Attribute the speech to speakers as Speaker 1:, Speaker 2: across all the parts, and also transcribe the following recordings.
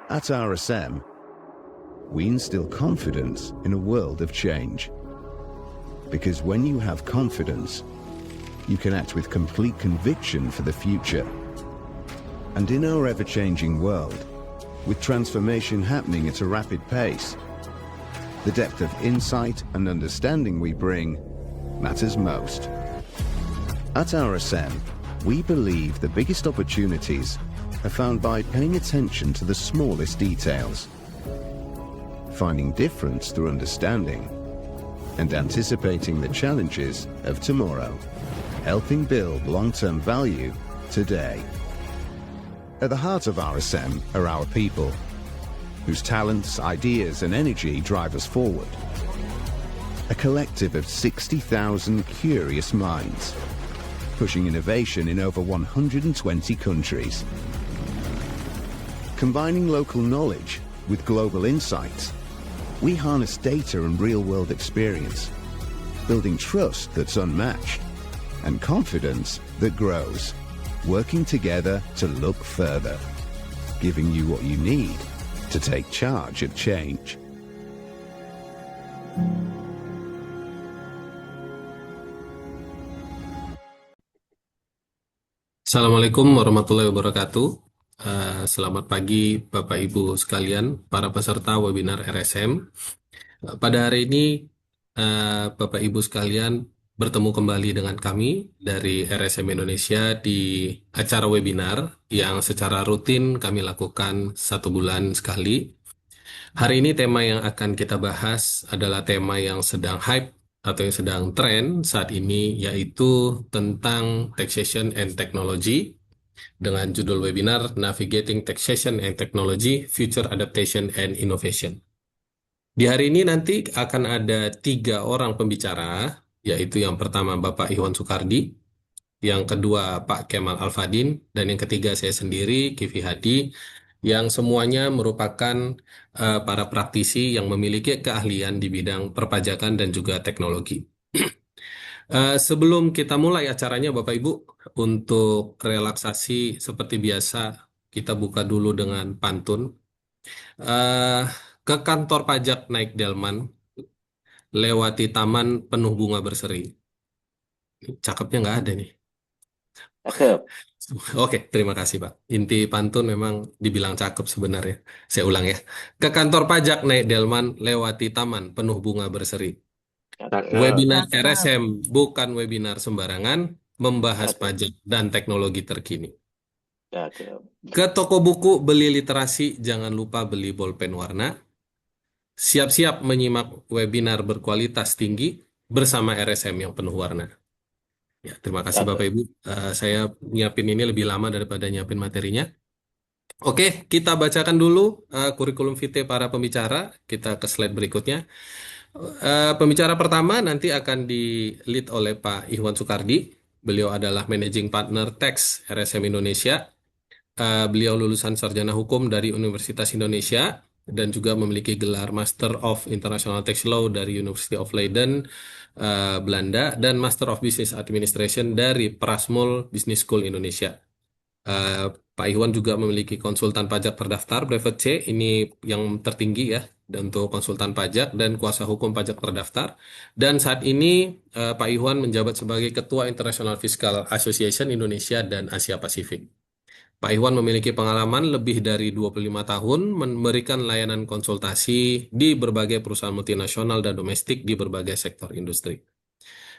Speaker 1: At RSM, we instill confidence in a world of change. Because when you have confidence, you can act with complete conviction for the future. And in our ever-changing world, with transformation happening at a rapid pace, the depth of insight and understanding we bring matters most. At RSM, we believe the biggest opportunities are found by paying attention to the smallest details, finding difference through understanding, and anticipating the challenges of tomorrow, helping build long-term value today. At the heart of RSM are our people, whose talents, ideas, and energy drive us forward. A collective of 60,000 curious minds, pushing innovation in over 120 countries. Combining local knowledge with global insights, we harness data and real-world experience, building trust that's unmatched and confidence that grows, working together to look further, giving you what you need to take charge of change.
Speaker 2: Assalamualaikum warahmatullahi wabarakatuh. Selamat pagi Bapak Ibu sekalian, para peserta webinar RSM. Pada hari ini, Bapak Ibu sekalian bertemu kembali dengan kami dari RSM Indonesia di acara webinar yang secara rutin kami lakukan 1 bulan sekali. Hari ini tema yang akan kita bahas adalah tema yang sedang hype atau yang sedang tren saat ini, yaitu tentang Taxation and Technology dengan judul webinar Navigating Taxation and Technology, Future Adaptation and Innovation. Di hari ini nanti akan ada 3 orang pembicara, yaitu yang pertama Bapak Iwan Soekardi, yang kedua Pak Kemal Alfadin, dan yang ketiga saya sendiri, Kivi Hadi, yang semuanya merupakan para praktisi yang memiliki keahlian di bidang perpajakan dan juga teknologi. Sebelum kita mulai acaranya, Bapak Ibu, untuk relaksasi seperti biasa, kita buka dulu dengan pantun. Ke kantor pajak naik delman, lewati taman penuh bunga berseri. Cakepnya nggak ada nih.
Speaker 3: Cakep.
Speaker 2: Oke, terima kasih Pak. Inti pantun memang dibilang cakep sebenarnya. Saya ulang ya. Ke kantor pajak naik delman, lewati taman penuh bunga berseri.
Speaker 3: Cakep.
Speaker 2: Webinar
Speaker 4: Cakep.
Speaker 2: RSM bukan webinar sembarangan, membahas
Speaker 3: Cakep.
Speaker 2: pajak dan teknologi terkini.
Speaker 3: Cakep.
Speaker 2: Ke toko buku beli literasi, jangan lupa beli bolpen warna. Siap-siap menyimak webinar berkualitas tinggi bersama RSM yang penuh warna. Ya, terima kasih
Speaker 3: Cakep.
Speaker 2: Bapak Ibu. Saya nyiapin ini lebih lama daripada nyiapin materinya. Oke, kita bacakan dulu kurikulum vitae para pembicara. Kita ke slide berikutnya. Pembicara pertama nanti akan di-lead oleh Pak Iwan Soekardi. Beliau adalah Managing Partner Tax RSM Indonesia. Beliau lulusan sarjana hukum dari Universitas Indonesia dan juga memiliki gelar Master of International Tax Law dari University of Leiden, Belanda, dan Master of Business Administration dari Prasmul Business School Indonesia. Pak Iwan juga memiliki konsultan pajak terdaftar Brevet C, ini yang tertinggi ya untuk konsultan pajak dan kuasa hukum pajak terdaftar. Dan saat ini Pak Iwan menjabat sebagai Ketua International Fiscal Association Indonesia dan Asia Pasifik. Pak Iwan memiliki pengalaman lebih dari 25 tahun memberikan layanan konsultasi di berbagai perusahaan multinasional dan domestik di berbagai sektor industri.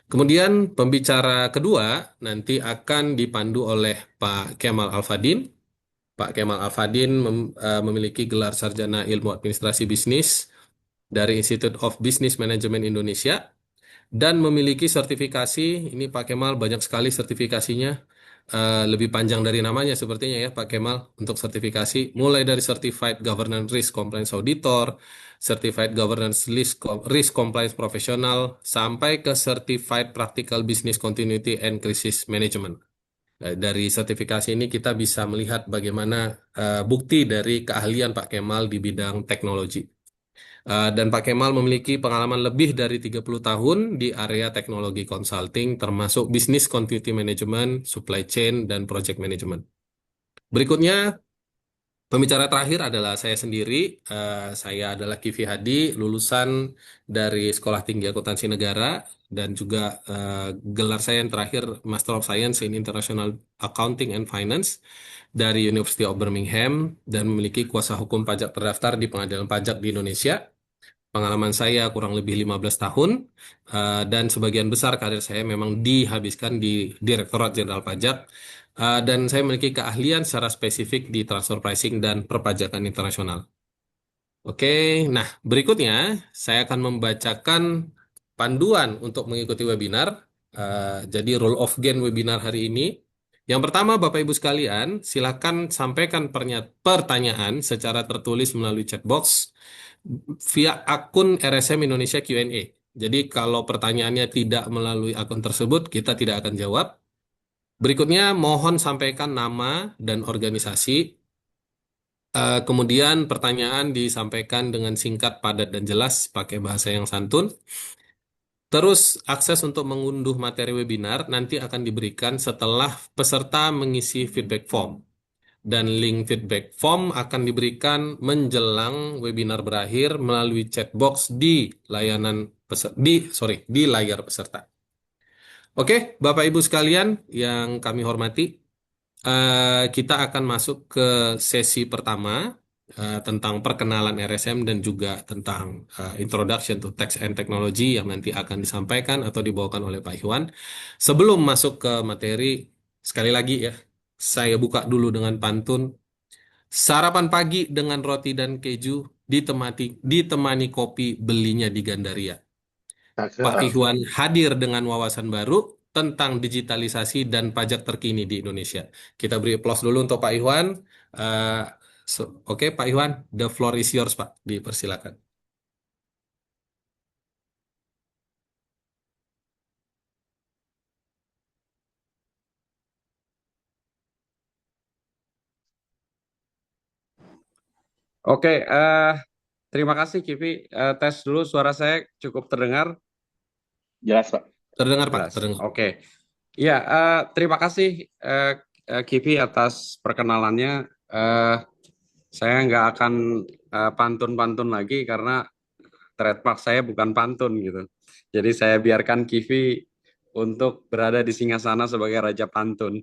Speaker 2: Kemudian pembicara kedua nanti akan dipandu oleh Pak Kemal Alfadin. Pak Kemal Alfadin memiliki gelar sarjana ilmu administrasi bisnis dari Institute of Business Management Indonesia dan memiliki sertifikasi. Ini Pak Kemal banyak sekali sertifikasinya. Lebih panjang dari namanya sepertinya ya Pak Kemal untuk sertifikasi, mulai dari Certified Governance Risk Compliance Auditor, Certified Governance Risk Compliance Professional, sampai ke Certified Practical Business Continuity and Crisis Management. Dari sertifikasi ini kita bisa melihat bagaimana bukti dari keahlian Pak Kemal di bidang teknologi. Dan Pak Kemal memiliki pengalaman lebih dari 30 tahun di area teknologi consulting, termasuk business continuity management, supply chain, dan project management. Berikutnya, Pembicara terakhir adalah saya sendiri. Saya adalah Kivi Hadi, lulusan dari Sekolah Tinggi Akuntansi Negara dan juga gelar saya yang terakhir Master of Science in International Accounting and Finance dari University of Birmingham dan memiliki kuasa hukum pajak terdaftar di Pengadilan Pajak di Indonesia. Pengalaman saya kurang lebih 15 tahun dan sebagian besar karir saya memang dihabiskan di Direktorat Jenderal Pajak. Dan saya memiliki keahlian secara spesifik di transfer pricing dan perpajakan internasional. Oke, nah berikutnya saya akan membacakan panduan untuk mengikuti webinar. Jadi rule of game webinar hari ini. Yang pertama, Bapak Ibu sekalian, silakan sampaikan pertanyaan secara tertulis melalui chat box via akun RSM Indonesia Q&A. Jadi kalau pertanyaannya tidak melalui akun tersebut, kita tidak akan jawab. Berikutnya, mohon sampaikan nama dan organisasi. Kemudian pertanyaan disampaikan dengan singkat, padat, dan jelas pakai bahasa yang santun. Terus akses untuk mengunduh materi webinar nanti akan diberikan setelah peserta mengisi feedback form. Dan link feedback form akan diberikan menjelang webinar berakhir melalui chat box di layanan di layar peserta. Oke, Bapak Ibu sekalian yang kami hormati, kita akan masuk ke sesi pertama tentang perkenalan RSM dan juga tentang Introduction to Tax and Technology yang nanti akan disampaikan atau dibawakan oleh Pak Iwan. Sebelum masuk ke materi, sekali lagi ya, saya buka dulu dengan pantun. Sarapan pagi dengan roti dan keju ditemani kopi belinya di Gandaria. Pak
Speaker 3: Cakep.
Speaker 2: Ihwan hadir dengan wawasan baru tentang digitalisasi dan pajak terkini di Indonesia. Kita beri aplaus dulu untuk Pak Ihwan. Eh, Oke, Pak Ihwan, the floor is yours, Pak. Dipersilakan.
Speaker 4: Oke, terima kasih Kivi. Tes dulu suara saya cukup terdengar?
Speaker 3: Jelas, Pak.
Speaker 2: Terdengar, Pak?
Speaker 4: Jelas.
Speaker 2: Terdengar.
Speaker 4: Oke. Ya, terima kasih Kivi atas perkenalannya. Saya nggak akan pantun-pantun lagi karena trademark saya bukan pantun gitu. Jadi saya biarkan Kivi untuk berada di singgasana sebagai raja pantun.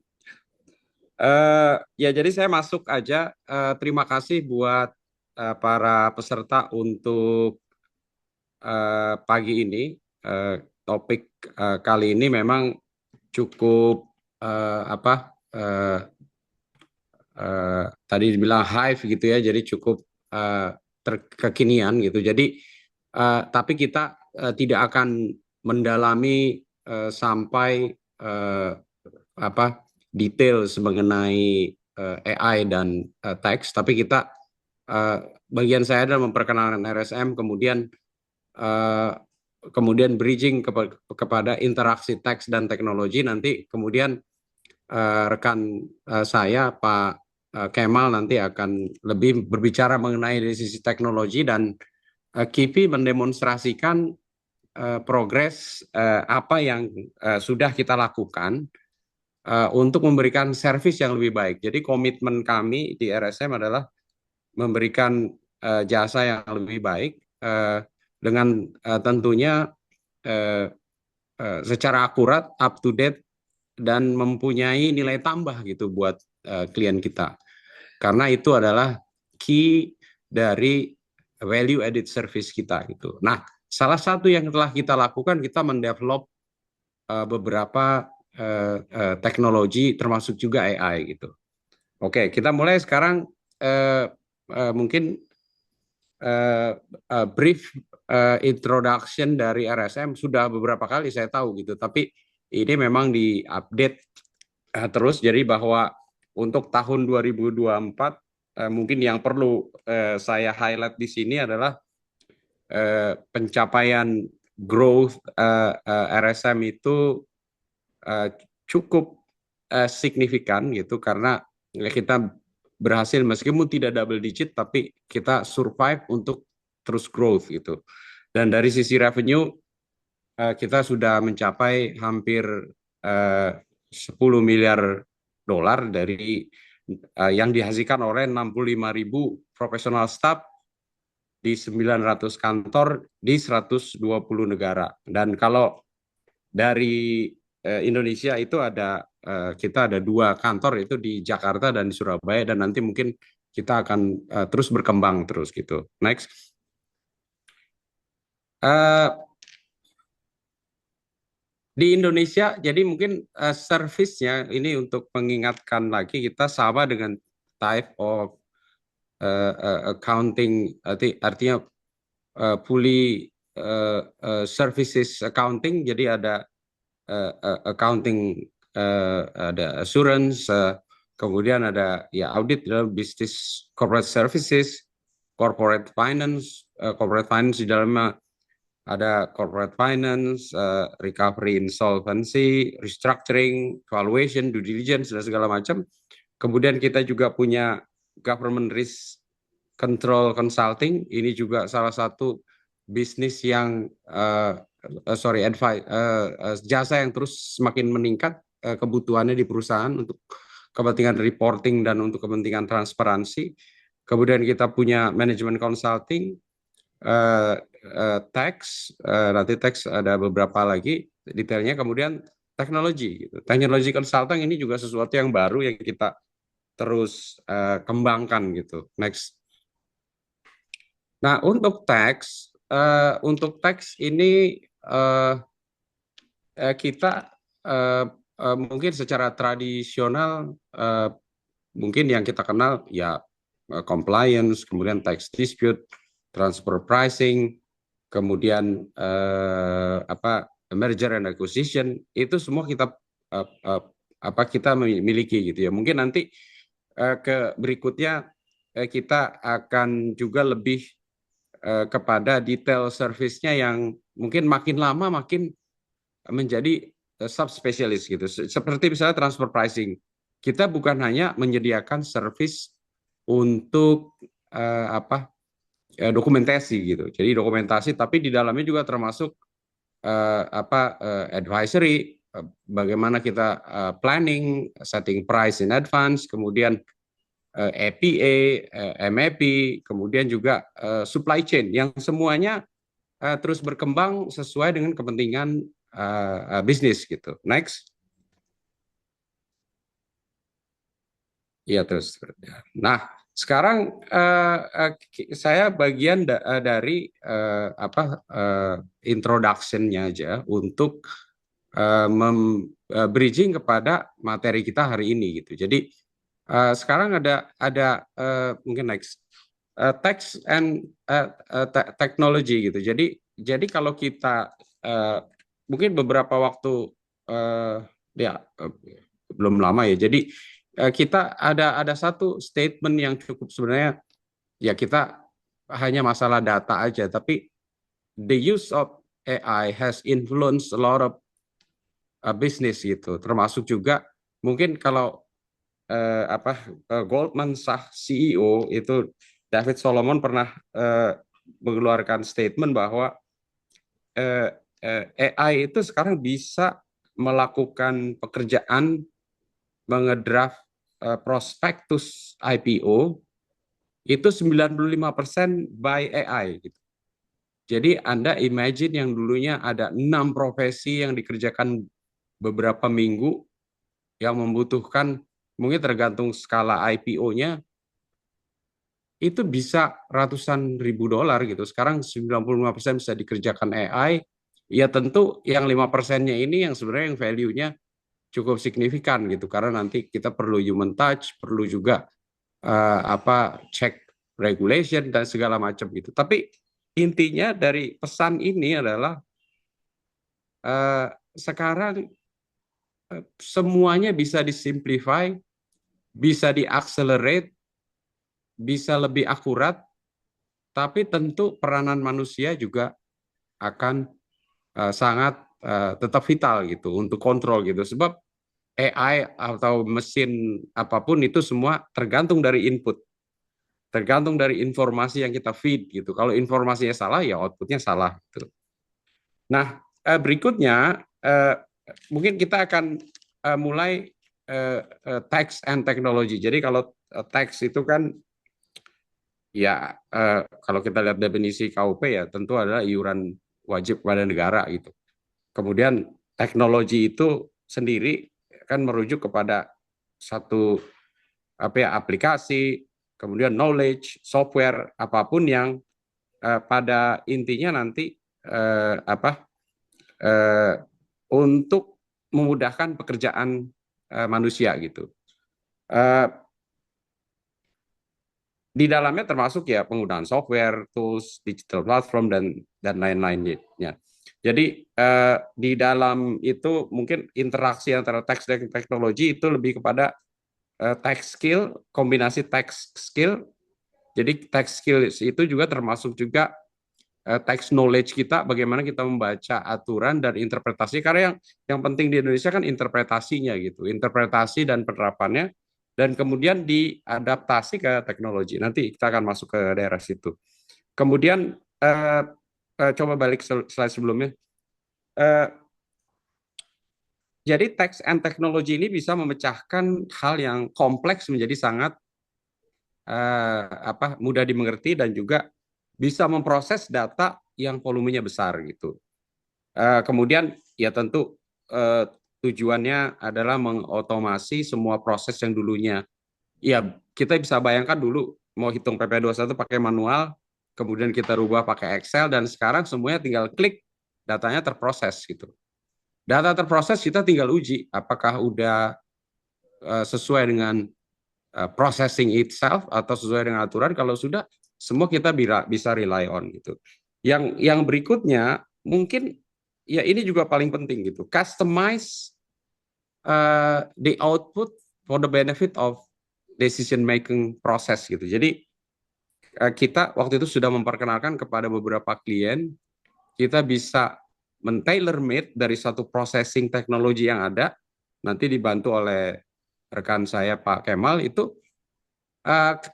Speaker 4: Ya, jadi saya masuk aja. Terima kasih buat para peserta untuk pagi ini. Topik kali ini memang cukup tadi dibilang hive gitu ya, jadi cukup kekinian gitu. Jadi tapi kita tidak akan mendalami sampai detail mengenai AI dan teks, tapi kita bagian saya adalah memperkenalkan RSM, kemudian bridging kepada interaksi teks dan teknologi. Nanti kemudian rekan saya Pak Kemal nanti akan lebih berbicara mengenai dari sisi teknologi, dan Kivi mendemonstrasikan progres apa yang sudah kita lakukan untuk memberikan servis yang lebih baik. Jadi komitmen kami di RSM adalah memberikan jasa yang lebih baik dengan tentunya secara akurat, up to date, dan mempunyai nilai tambah gitu buat klien kita. Karena itu adalah key dari value added service kita gitu. Nah, salah satu yang telah kita lakukan, kita mendevelop beberapa teknologi termasuk juga AI gitu. Oke, kita mulai sekarang. Mungkin brief introduction dari RSM sudah beberapa kali saya tahu gitu, tapi ini memang diupdate terus. Jadi bahwa untuk tahun 2024 mungkin yang perlu saya highlight di sini adalah pencapaian growth RSM itu cukup signifikan gitu, karena kita berhasil meskipun tidak double digit tapi kita survive untuk terus growth gitu. Dan dari sisi revenue kita sudah mencapai hampir 10 miliar dolar dari yang dihasilkan oleh 65.000 profesional staff di 900 kantor di 120 negara. Dan kalau dari Indonesia itu kita ada 2 kantor, itu di Jakarta dan di Surabaya, dan nanti mungkin kita akan terus berkembang terus gitu. Next. Di Indonesia, jadi mungkin service-nya ini untuk mengingatkan lagi, kita sama dengan type of accounting, artinya fully services accounting. Jadi ada accounting, ada assurance, kemudian ada ya audit, business corporate services, corporate finance di dalamnya ada corporate finance, recovery insolvency, restructuring, valuation, due diligence, dan segala macam. Kemudian kita juga punya government risk control consulting. Ini juga salah satu bisnis yang jasa yang terus semakin meningkat kebutuhannya di perusahaan untuk kepentingan reporting dan untuk kepentingan transparansi. Kemudian kita punya manajemen consulting, tax, nanti tax ada beberapa lagi detailnya. Kemudian teknologi, gitu. Teknologi consulting ini juga sesuatu yang baru yang kita terus kembangkan gitu. Next. Nah, untuk tax ini kita mungkin secara tradisional mungkin yang kita kenal ya compliance, kemudian tax dispute, transfer pricing, kemudian merger and acquisition, itu semua kita miliki gitu ya. Mungkin nanti ke berikutnya kita akan juga lebih kepada detail service-nya yang mungkin makin lama makin menjadi subspesialis gitu. Seperti misalnya transfer pricing. Kita bukan hanya menyediakan service untuk dokumentasi gitu. Jadi dokumentasi, tapi di dalamnya juga termasuk advisory, bagaimana kita planning, setting price in advance, kemudian APA, MAP, kemudian juga supply chain, yang semuanya terus berkembang sesuai dengan kepentingan bisnis gitu. Next. Ya terus. Nah, sekarang saya bagian dari introduction-nya aja untuk bridging kepada materi kita hari ini gitu. Jadi sekarang ada mungkin next tax and technology gitu. Jadi kalau kita mungkin beberapa waktu belum lama ya. Jadi kita ada satu statement yang cukup sebenarnya ya, kita hanya masalah data aja, tapi the use of AI has influenced a lot of business gitu, termasuk juga mungkin kalau Goldman Sachs CEO itu David Solomon pernah mengeluarkan statement bahwa AI itu sekarang bisa melakukan pekerjaan mengedraft prospektus IPO itu 95% by AI gitu. Jadi Anda imagine yang dulunya ada 6 profesi yang dikerjakan beberapa minggu, yang membutuhkan mungkin tergantung skala IPO-nya itu bisa ratusan ribu dolar gitu. Sekarang 95% bisa dikerjakan AI. Ya tentu yang 5%-nya ini yang sebenarnya yang value-nya cukup signifikan gitu, karena nanti kita perlu human touch, perlu juga check regulation dan segala macam gitu. Tapi intinya dari pesan ini adalah sekarang semuanya bisa disimplify, bisa diaccelerate, bisa lebih akurat, tapi tentu peranan manusia juga akan sangat tetap vital gitu untuk kontrol gitu. Sebab AI atau mesin apapun itu semua tergantung dari input, tergantung dari informasi yang kita feed gitu. Kalau informasinya salah ya outputnya salah gitu. Nah berikutnya mungkin kita akan mulai tax and technology. Jadi kalau tax itu kan ya kalau kita lihat definisi KUP ya tentu adalah iuran wajib kepada negara gitu. Kemudian teknologi itu sendiri kan merujuk kepada satu aplikasi, kemudian knowledge, software apapun yang pada intinya nanti untuk memudahkan pekerjaan manusia gitu. Di dalamnya termasuk ya penggunaan software, tools, digital platform dan lain-lainnya. Jadi di dalam itu mungkin interaksi antara tech dan teknologi itu lebih kepada tech skill, kombinasi tech skill. Jadi tech skill itu juga termasuk juga tech knowledge kita, bagaimana kita membaca aturan dan interpretasi. Karena yang penting di Indonesia kan interpretasinya gitu, interpretasi dan penerapannya, dan kemudian diadaptasi ke teknologi. Nanti kita akan masuk ke daerah situ. Kemudian coba balik slide sebelumnya. Jadi tax and technology ini bisa memecahkan hal yang kompleks menjadi sangat mudah dimengerti dan juga bisa memproses data yang volumenya besar gitu. Kemudian ya tentu tujuannya adalah mengotomasi semua proses yang dulunya. Ya kita bisa bayangkan dulu mau hitung PP21 pakai manual, kemudian kita rubah pakai Excel, dan sekarang semuanya tinggal klik, datanya terproses gitu. Data terproses kita tinggal uji apakah udah sesuai dengan processing itself atau sesuai dengan aturan. Kalau sudah, semua kita bisa rely on gitu. Yang berikutnya mungkin ya ini juga paling penting gitu, customize the output for the benefit of decision making process gitu. Jadi kita waktu itu sudah memperkenalkan kepada beberapa klien, kita bisa men-tailor-made dari satu processing teknologi yang ada, nanti dibantu oleh rekan saya Pak Kemal, itu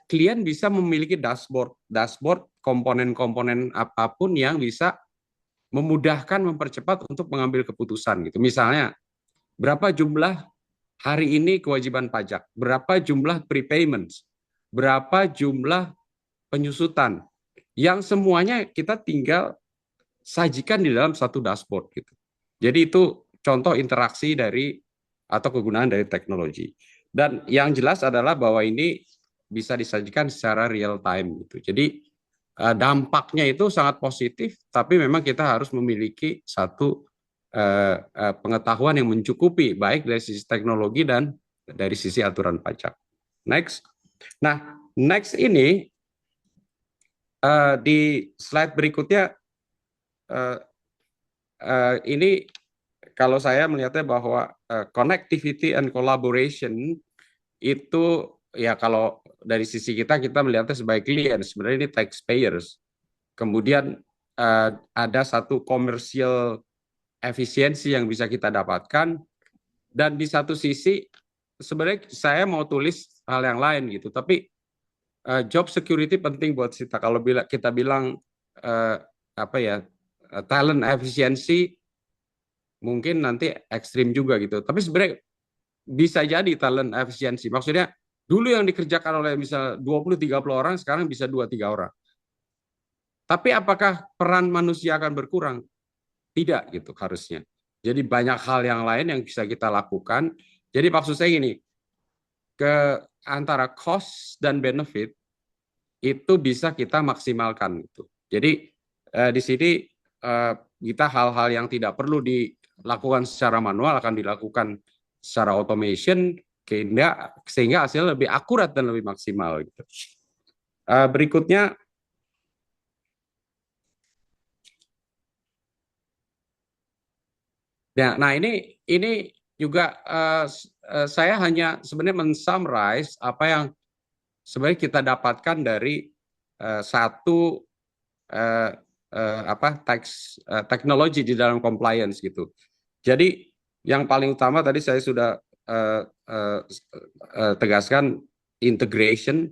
Speaker 4: klien bisa memiliki dashboard komponen-komponen apapun yang bisa memudahkan, mempercepat untuk mengambil keputusan gitu. Misalnya berapa jumlah hari ini kewajiban pajak, berapa jumlah prepayments, berapa jumlah penyusutan, yang semuanya kita tinggal sajikan di dalam satu dashboard gitu. Jadi itu contoh interaksi dari atau kegunaan dari teknologi. Dan yang jelas adalah bahwa ini bisa disajikan secara real time gitu. Jadi dampaknya itu sangat positif, tapi memang kita harus memiliki satu pengetahuan yang mencukupi, baik dari sisi teknologi dan dari sisi aturan pajak. Next. Nah, next ini di slide berikutnya ini kalau saya melihatnya bahwa connectivity and collaboration itu ya kalau dari sisi kita melihatnya sebagai klien, sebenarnya ini taxpayers. Kemudian ada satu commercial efisiensi yang bisa kita dapatkan, dan di satu sisi sebenarnya saya mau tulis hal yang lain gitu, tapi job security penting buat kita. Kalau kita bilang talent efisiensi mungkin nanti ekstrim juga gitu, tapi sebenarnya bisa jadi talent efisiensi. Maksudnya dulu yang dikerjakan oleh misal 20-30 orang sekarang bisa 2-3 orang. Tapi apakah peran manusia akan berkurang? Tidak gitu harusnya. Jadi banyak hal yang lain yang bisa kita lakukan. Jadi maksud saya gini, ke antara cost dan benefit itu bisa kita maksimalkan gitu. Jadi di sini kita hal-hal yang tidak perlu dilakukan secara manual akan dilakukan secara automation sehingga hasilnya lebih akurat dan lebih maksimal gitu. Berikutnya ya, nah ini juga saya hanya sebenarnya men-summarize apa yang sebenarnya kita dapatkan dari satu teknologi di dalam compliance gitu. Jadi yang paling utama tadi saya sudah tegaskan integration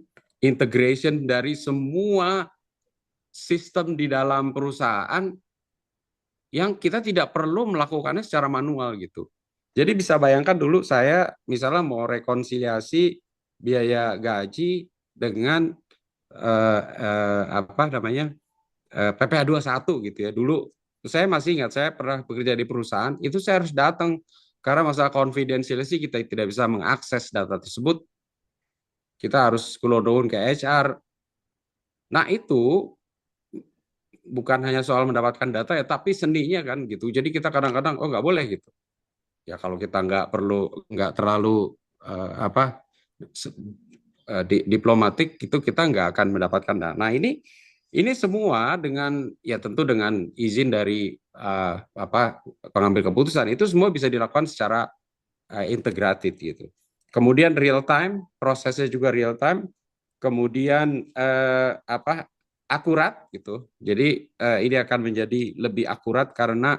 Speaker 4: dari semua sistem di dalam perusahaan yang kita tidak perlu melakukannya secara manual gitu. Jadi bisa bayangkan dulu saya misalnya mau rekonsiliasi biaya gaji dengan apa namanya PPh 21 gitu ya. Dulu saya masih ingat saya pernah bekerja di perusahaan, itu saya harus datang karena masalah confidentiality kita tidak bisa mengakses data tersebut. Kita harus kulodon ke HR. Nah, itu bukan hanya soal mendapatkan data ya, tapi seninya kan gitu. Jadi kita kadang-kadang oh nggak boleh gitu. Ya kalau kita nggak terlalu apa diplomatik itu kita nggak akan mendapatkan dana. Nah ini semua dengan ya tentu dengan izin dari apa pengambil keputusan itu semua bisa dilakukan secara integrated gitu. Kemudian real time, prosesnya juga real time. Kemudian apa akurat gitu. Jadi ini akan menjadi lebih akurat karena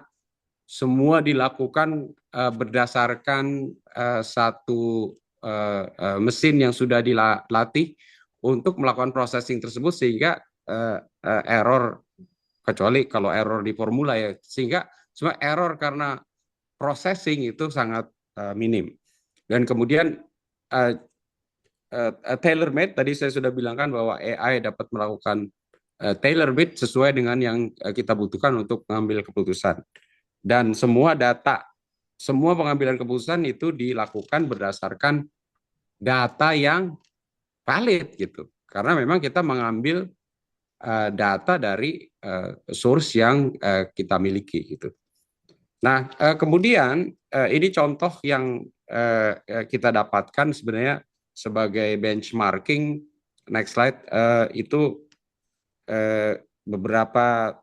Speaker 4: semua dilakukan berdasarkan satu mesin yang sudah dilatih untuk melakukan processing tersebut sehingga error, kecuali kalau error di formula ya, sehingga semua error karena processing itu sangat minim. Dan kemudian tailor-made, tadi saya sudah bilangkan bahwa AI dapat melakukan tailor-made sesuai dengan yang kita butuhkan untuk mengambil keputusan. Dan semua data, semua pengambilan keputusan itu dilakukan berdasarkan data yang valid gitu. Karena memang kita mengambil data dari source yang kita miliki gitu. Nah, kemudian ini contoh yang kita dapatkan sebenarnya sebagai benchmarking. Next slide, itu beberapa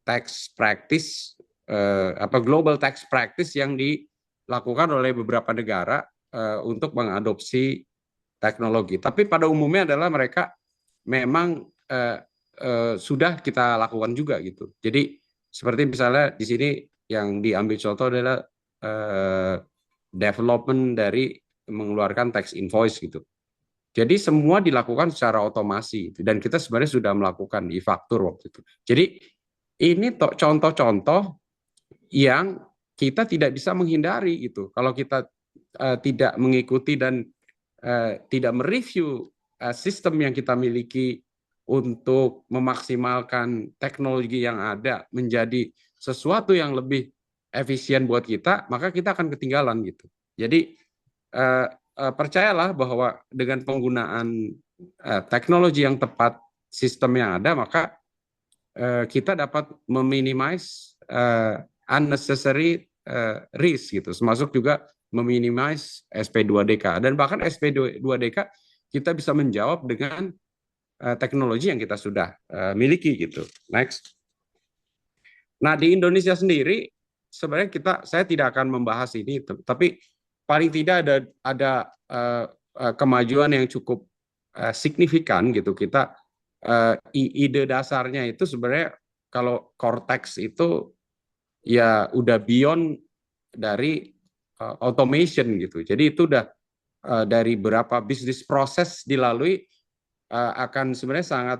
Speaker 4: tax practice, global tax practice yang dilakukan oleh beberapa negara untuk mengadopsi teknologi. Tapi pada umumnya adalah mereka memang sudah kita lakukan juga gitu. Jadi seperti misalnya di sini yang diambil contoh adalah development dari mengeluarkan tax invoice gitu. Jadi semua dilakukan secara otomasi dan kita sebenarnya sudah melakukan di faktur waktu itu. Jadi ini contoh-contoh yang kita tidak bisa menghindari gitu. Kalau kita tidak mengikuti dan tidak mereview sistem yang kita miliki untuk memaksimalkan teknologi yang ada menjadi sesuatu yang lebih efisien buat kita, maka kita akan ketinggalan gitu. Jadi percayalah bahwa dengan penggunaan teknologi yang tepat, sistem yang ada, maka kita dapat meminimize unnecessary risk gitu, termasuk juga meminimize SP2DK, dan bahkan SP2DK kita bisa menjawab dengan teknologi yang kita sudah miliki gitu. Next. Nah, di Indonesia sendiri sebenarnya saya tidak akan membahas ini, tapi paling tidak ada kemajuan yang cukup signifikan gitu. Kita ide dasarnya itu sebenarnya kalau Cortex itu ya udah beyond dari automation gitu. Jadi itu udah dari berapa bisnis proses dilalui akan sebenarnya sangat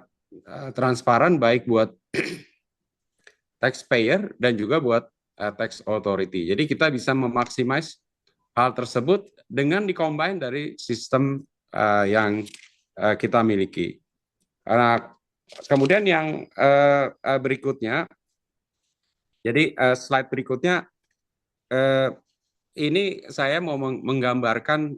Speaker 4: transparan baik buat taxpayer dan juga buat tax authority. Jadi kita bisa memaksimis hal tersebut dengan dikombin dari sistem yang kita miliki. Kemudian yang berikutnya, jadi slide berikutnya, ini saya mau menggambarkan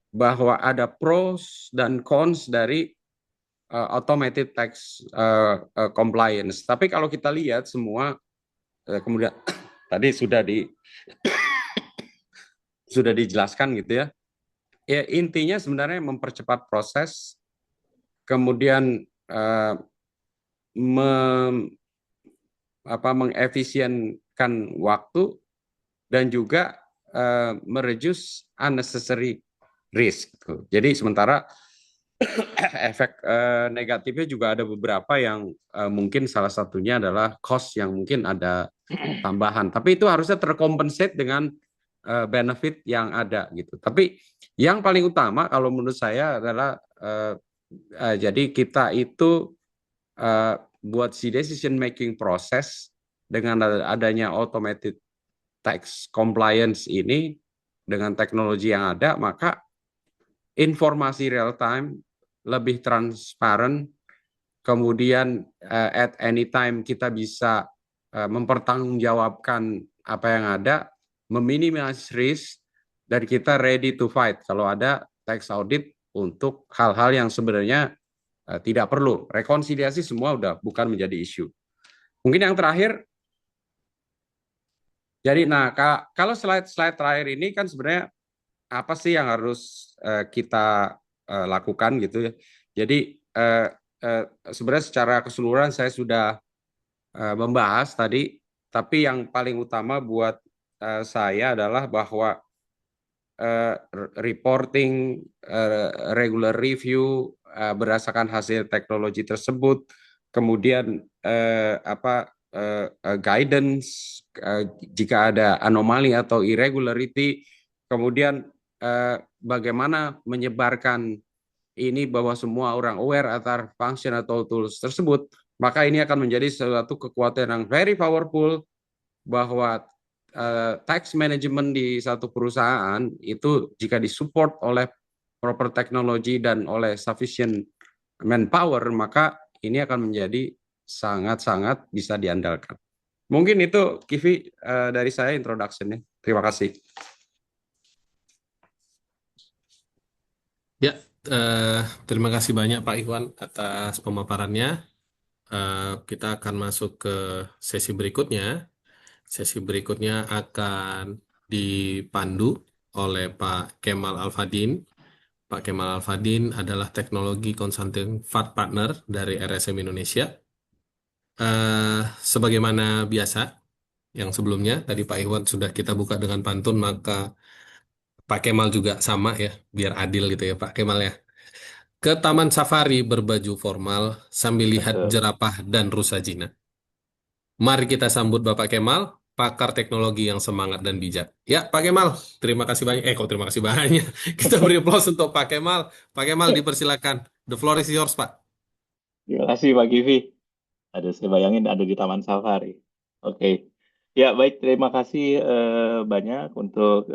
Speaker 4: bahwa ada pros dan cons dari automated tax compliance. Tapi kalau kita lihat semua, kemudian tadi sudah dijelaskan gitu ya. Ya intinya sebenarnya mempercepat proses, kemudian mengefisienkan waktu dan juga mereduce unnecessary risk. Jadi sementara efek negatifnya juga ada beberapa yang mungkin salah satunya adalah cost yang mungkin ada tambahan. Tapi itu harusnya terkompensate dengan benefit yang ada gitu. Tapi yang paling utama kalau menurut saya adalah jadi kita itu buat si decision making proses dengan adanya automated tax compliance ini dengan teknologi yang ada, maka informasi real time lebih transparan, kemudian at any time kita bisa mempertanggungjawabkan apa yang ada, meminimasi risk, dan kita ready to fight kalau ada tax audit untuk hal-hal yang sebenarnya tidak perlu. Rekonsiliasi semua udah bukan menjadi isu. Mungkin yang terakhir, jadi nah kalau slide terakhir ini kan sebenarnya apa sih yang harus kita lakukan gitu ya. Jadi sebenarnya secara keseluruhan saya sudah membahas tadi, tapi yang paling utama buat saya adalah bahwa reporting, regular review berdasarkan hasil teknologi tersebut, kemudian guidance jika ada anomali atau irregularity, kemudian bagaimana menyebarkan ini bahwa semua orang aware atar function atau tools tersebut, maka ini akan menjadi suatu kekuatan yang very powerful bahwa tax management di satu perusahaan itu jika disupport oleh proper technology dan oleh sufficient manpower, maka ini akan menjadi sangat-sangat bisa diandalkan. Mungkin itu Kivi dari saya introduction-nya. Terima kasih.
Speaker 2: Ya, terima kasih banyak Pak Iwan atas pemaparannya. Kita akan masuk ke sesi berikutnya. Sesi berikutnya akan dipandu oleh Pak Kemal Alfadin. Pak Kemal Alfadin adalah teknologi consulting fund partner dari RSM Indonesia. Sebagaimana biasa, yang sebelumnya tadi Pak Iwan sudah kita buka dengan pantun, maka Pak Kemal juga sama ya, biar adil gitu ya Pak Kemal ya. Ke taman safari berbaju formal sambil lihat
Speaker 3: Betul.
Speaker 2: jerapah dan rusa Cina. Mari kita sambut Bapak Kemal, pakar teknologi yang semangat dan bijak. Ya, Pak Kemal, terima kasih banyak. Kok terima kasih banyak. Kita beri aplaus untuk Pak Kemal. Pak Kemal, dipersilakan. The floor is yours, Pak.
Speaker 3: Terima kasih Pak Givi. Aduh, saya bayangin ada di Taman Safari. Oke. Ya, baik. Terima kasih banyak untuk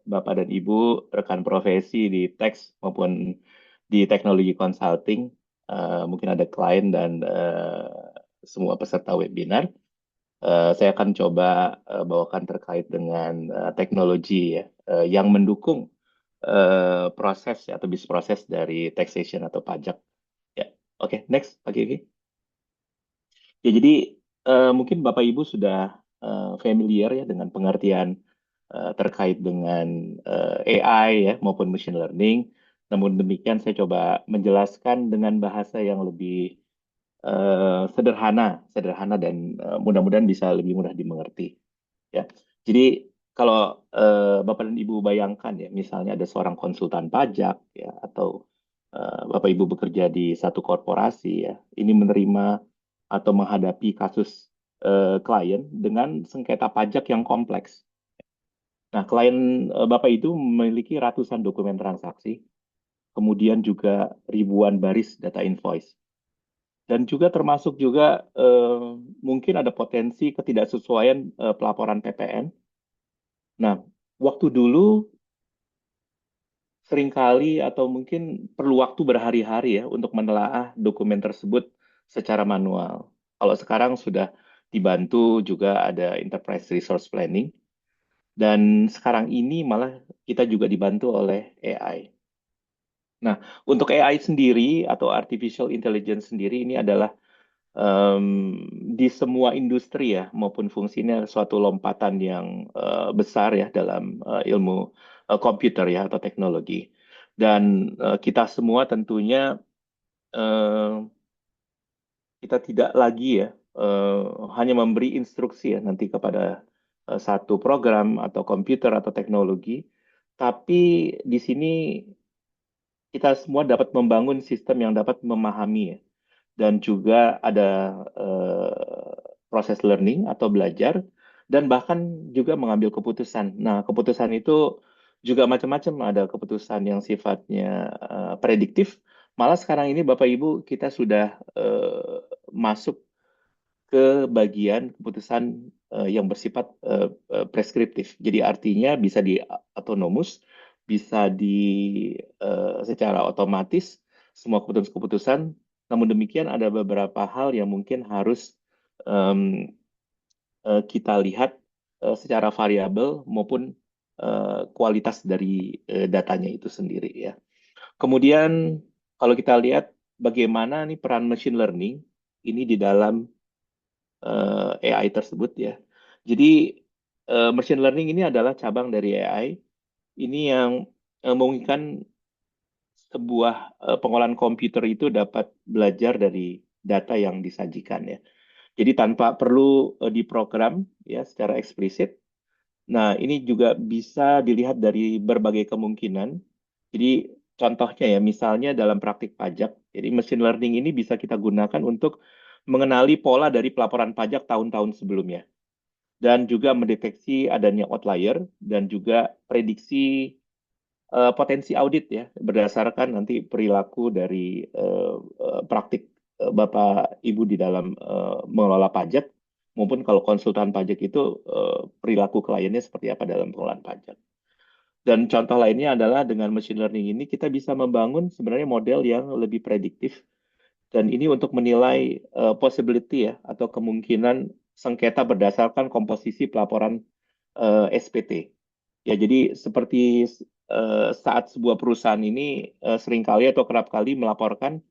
Speaker 3: Bapak dan Ibu, rekan profesi di teks maupun di teknologi consulting. Mungkin ada klien dan semua peserta webinar. Saya akan coba bawakan terkait dengan teknologi ya, yang mendukung proses atau bisnis proses dari taxation atau pajak. Ya, oke, next, Pak Givi. Ya, jadi mungkin Bapak Ibu sudah familiar ya dengan pengertian terkait dengan AI ya maupun machine learning. Namun demikian saya coba menjelaskan dengan bahasa yang lebih sederhana dan mudah-mudahan bisa lebih mudah dimengerti. Ya, jadi kalau Bapak dan Ibu bayangkan ya, misalnya ada seorang konsultan pajak ya, atau Bapak Ibu bekerja di satu korporasi ya, ini menerima atau menghadapi kasus klien dengan sengketa pajak yang kompleks. Nah, klien Bapak itu memiliki ratusan dokumen transaksi, kemudian juga ribuan baris data invoice. Dan juga termasuk juga mungkin ada potensi ketidaksesuaian pelaporan PPN. Nah, waktu dulu seringkali atau mungkin perlu waktu berhari-hari ya untuk menelaah dokumen tersebut secara manual. Kalau sekarang sudah dibantu juga ada enterprise resource planning, dan sekarang ini malah kita juga dibantu oleh AI. Nah, untuk AI sendiri atau artificial intelligence sendiri ini adalah di semua industri ya maupun fungsinya suatu lompatan yang besar ya dalam ilmu komputer ya atau teknologi, dan kita semua tentunya kita tidak lagi ya hanya memberi instruksi ya nanti kepada satu program atau komputer atau teknologi, tapi di sini kita semua dapat membangun sistem yang dapat memahami ya, dan juga ada proses learning atau belajar, dan bahkan juga mengambil keputusan. Nah, keputusan itu juga macam-macam. Ada keputusan yang sifatnya prediktif. Malah sekarang ini Bapak Ibu kita sudah masuk ke bagian keputusan yang bersifat preskriptif. Jadi artinya bisa di autonomous, bisa secara otomatis semua keputusan-keputusan. Namun demikian ada beberapa hal yang mungkin harus em, kita lihat secara variabel maupun kualitas dari datanya itu sendiri ya. Kemudian kalau kita lihat bagaimana nih peran machine learning ini di dalam AI tersebut ya. Jadi machine learning ini adalah cabang dari AI. Ini yang memungkinkan sebuah pengolahan komputer itu dapat belajar dari data yang disajikan ya. Jadi tanpa perlu diprogram ya secara eksplisit. Nah, ini juga bisa dilihat dari berbagai kemungkinan. Jadi contohnya ya, misalnya dalam praktik pajak. Jadi machine learning ini bisa kita gunakan untuk mengenali pola dari pelaporan pajak tahun-tahun sebelumnya. Dan juga mendeteksi adanya outlier dan juga prediksi potensi audit ya berdasarkan nanti perilaku dari praktik Bapak Ibu di dalam mengelola pajak maupun kalau konsultan pajak itu perilaku kliennya seperti apa dalam pengelolaan pajak. Dan contoh lainnya adalah dengan machine learning ini kita bisa membangun sebenarnya model yang lebih prediktif dan ini untuk menilai possibility ya atau kemungkinan sengketa berdasarkan komposisi pelaporan SPT. Ya, jadi seperti saat sebuah perusahaan ini seringkali atau kerap kali melaporkan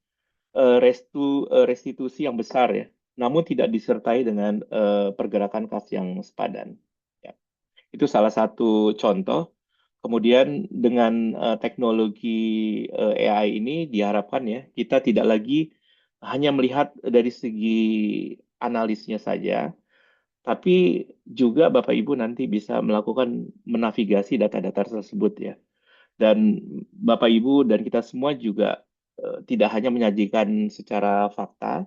Speaker 3: restitusi yang besar ya, namun tidak disertai dengan pergerakan kas yang sepadan. Ya. Itu salah satu contoh. Kemudian dengan teknologi AI ini diharapkan ya kita tidak lagi hanya melihat dari segi analisnya saja, tapi juga Bapak Ibu nanti bisa melakukan menavigasi data-data tersebut ya. Dan Bapak Ibu dan kita semua juga tidak hanya menyajikan secara fakta,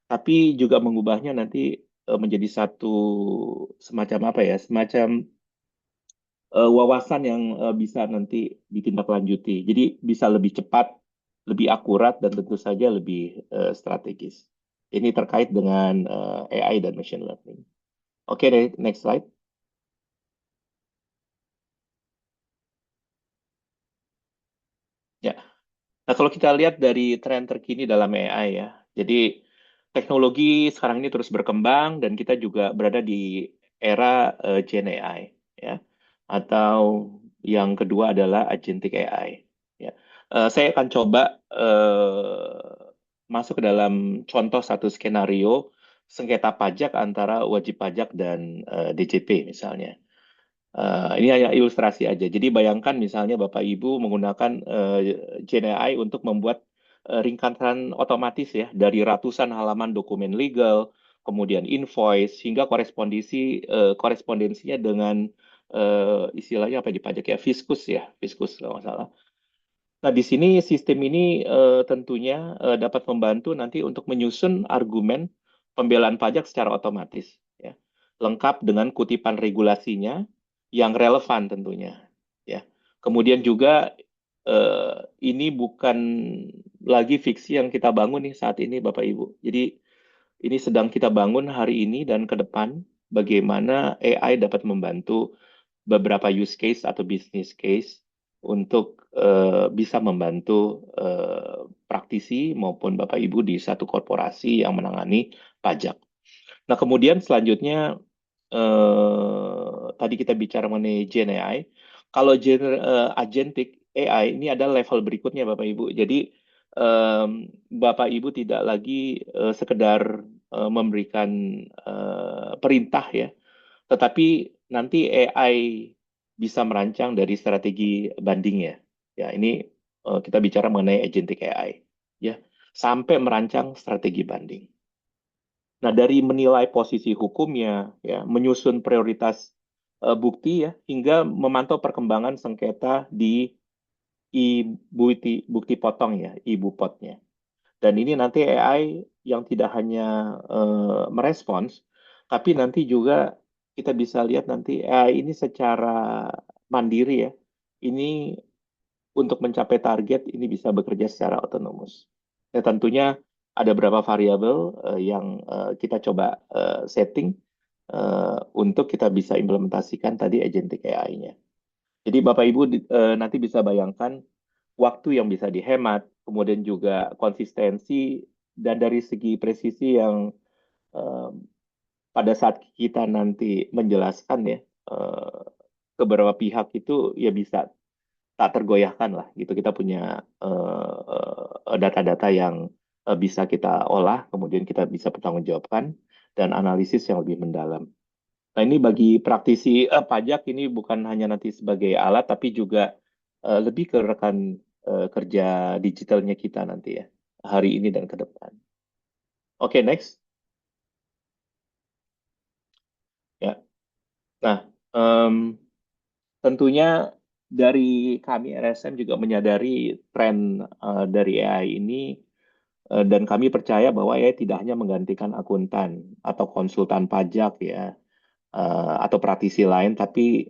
Speaker 3: tapi juga mengubahnya nanti menjadi satu semacam apa ya, semacam wawasan yang bisa nanti ditindaklanjuti. Jadi bisa lebih cepat, lebih akurat, dan tentu saja lebih strategis. Ini terkait dengan AI dan machine learning. Oke, next slide. Ya. Nah, kalau kita lihat dari tren terkini dalam AI ya, jadi teknologi sekarang ini terus berkembang dan kita juga berada di era Gen AI ya, atau yang kedua adalah agentic AI. Ya. Saya akan coba masuk ke dalam contoh satu skenario sengketa pajak antara wajib pajak dan DJP misalnya. Ini hanya ilustrasi aja. Jadi bayangkan misalnya Bapak Ibu menggunakan Gen AI untuk membuat ringkasan otomatis ya dari ratusan halaman dokumen legal, kemudian invoice hingga korespondensinya dengan istilahnya apa di pajak ya, fiskus kalau nggak salah. Nah, di sini sistem ini tentunya dapat membantu nanti untuk menyusun argumen pembelaan pajak secara otomatis, ya. Lengkap dengan kutipan regulasinya yang relevan tentunya, ya. Kemudian juga ini bukan lagi fiksi yang kita bangun nih saat ini, Bapak Ibu. Jadi ini sedang kita bangun hari ini dan ke depan bagaimana AI dapat membantu beberapa use case atau business case untuk bisa membantu praktisi maupun Bapak Ibu di satu korporasi yang menangani pajak. Nah, kemudian selanjutnya tadi kita bicara mengenai Gen AI. Kalau agentic AI ini adalah level berikutnya Bapak Ibu. Jadi Bapak Ibu tidak lagi sekedar memberikan perintah ya, tetapi nanti AI bisa merancang dari strategi bandingnya. Ya, ini kita bicara mengenai agentic AI, ya, sampai merancang strategi banding. Nah, dari menilai posisi hukumnya, ya, menyusun prioritas bukti, ya, hingga memantau perkembangan sengketa di bukti potong, ya, ibu-potnya. Dan ini nanti AI yang tidak hanya merespons, tapi nanti juga kita bisa lihat nanti AI ini secara mandiri ya, ini untuk mencapai target ini bisa bekerja secara otonomus. Ya, tentunya ada beberapa variabel yang kita coba setting untuk kita bisa implementasikan tadi agentic AI-nya. Jadi Bapak Ibu nanti bisa bayangkan waktu yang bisa dihemat, kemudian juga konsistensi, dan dari segi presisi yang eh, pada saat kita nanti menjelaskan ya ke beberapa pihak itu ya bisa tak tergoyahkan lah gitu. Kita punya data-data yang bisa kita olah, kemudian kita bisa pertanggungjawabkan dan analisis yang lebih mendalam. Nah, ini bagi praktisi pajak ini bukan hanya nanti sebagai alat, tapi juga lebih ke rekan kerja digitalnya kita nanti ya, hari ini dan ke depan. Oke, next. Ya. Nah, tentunya dari kami RSM juga menyadari tren dari AI ini, dan kami percaya bahwa AI tidak hanya menggantikan akuntan atau konsultan pajak ya, atau praktisi lain, tapi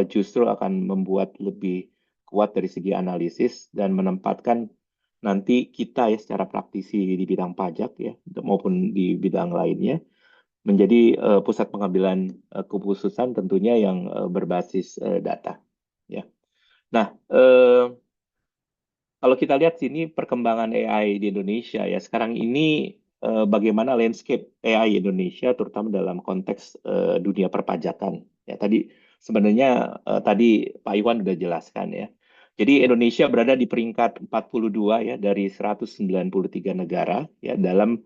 Speaker 3: justru akan membuat lebih kuat dari segi analisis dan menempatkan nanti kita ya secara praktisi di bidang pajak ya maupun di bidang lainnya menjadi pusat pengambilan keputusan tentunya yang berbasis data ya. Nah, kalau kita lihat sini perkembangan AI di Indonesia ya sekarang ini, bagaimana landscape AI Indonesia terutama dalam konteks dunia perpajakan. Ya tadi sebenarnya tadi Pak Iwan sudah jelaskan ya. Jadi Indonesia berada di peringkat 42 ya dari 193 negara ya dalam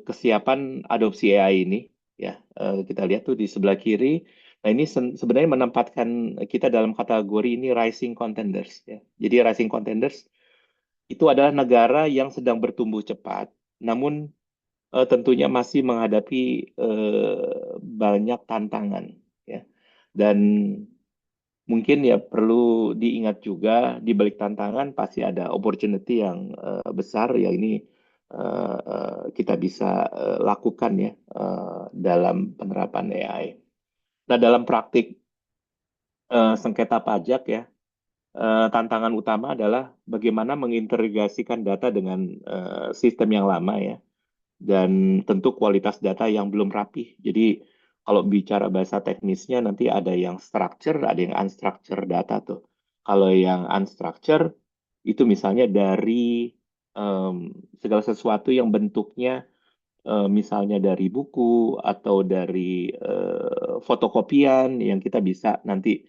Speaker 3: kesiapan adopsi AI ini ya. Kita lihat tuh di sebelah kiri. Nah, ini sebenarnya menempatkan kita dalam kategori ini rising contenders ya. Jadi rising contenders itu adalah negara yang sedang bertumbuh cepat, namun tentunya masih menghadapi banyak tantangan ya. Dan mungkin ya perlu diingat juga di balik tantangan pasti ada opportunity yang besar ya ini kita bisa lakukan ya dalam penerapan AI. Nah, dalam praktik sengketa pajak ya, tantangan utama adalah bagaimana mengintegrasikan data dengan sistem yang lama ya, dan tentu kualitas data yang belum rapih. Jadi kalau bicara bahasa teknisnya nanti ada yang structure, ada yang unstructured data tuh. Kalau yang unstructured itu misalnya dari segala sesuatu yang bentuknya misalnya dari buku atau dari fotokopian yang kita bisa nanti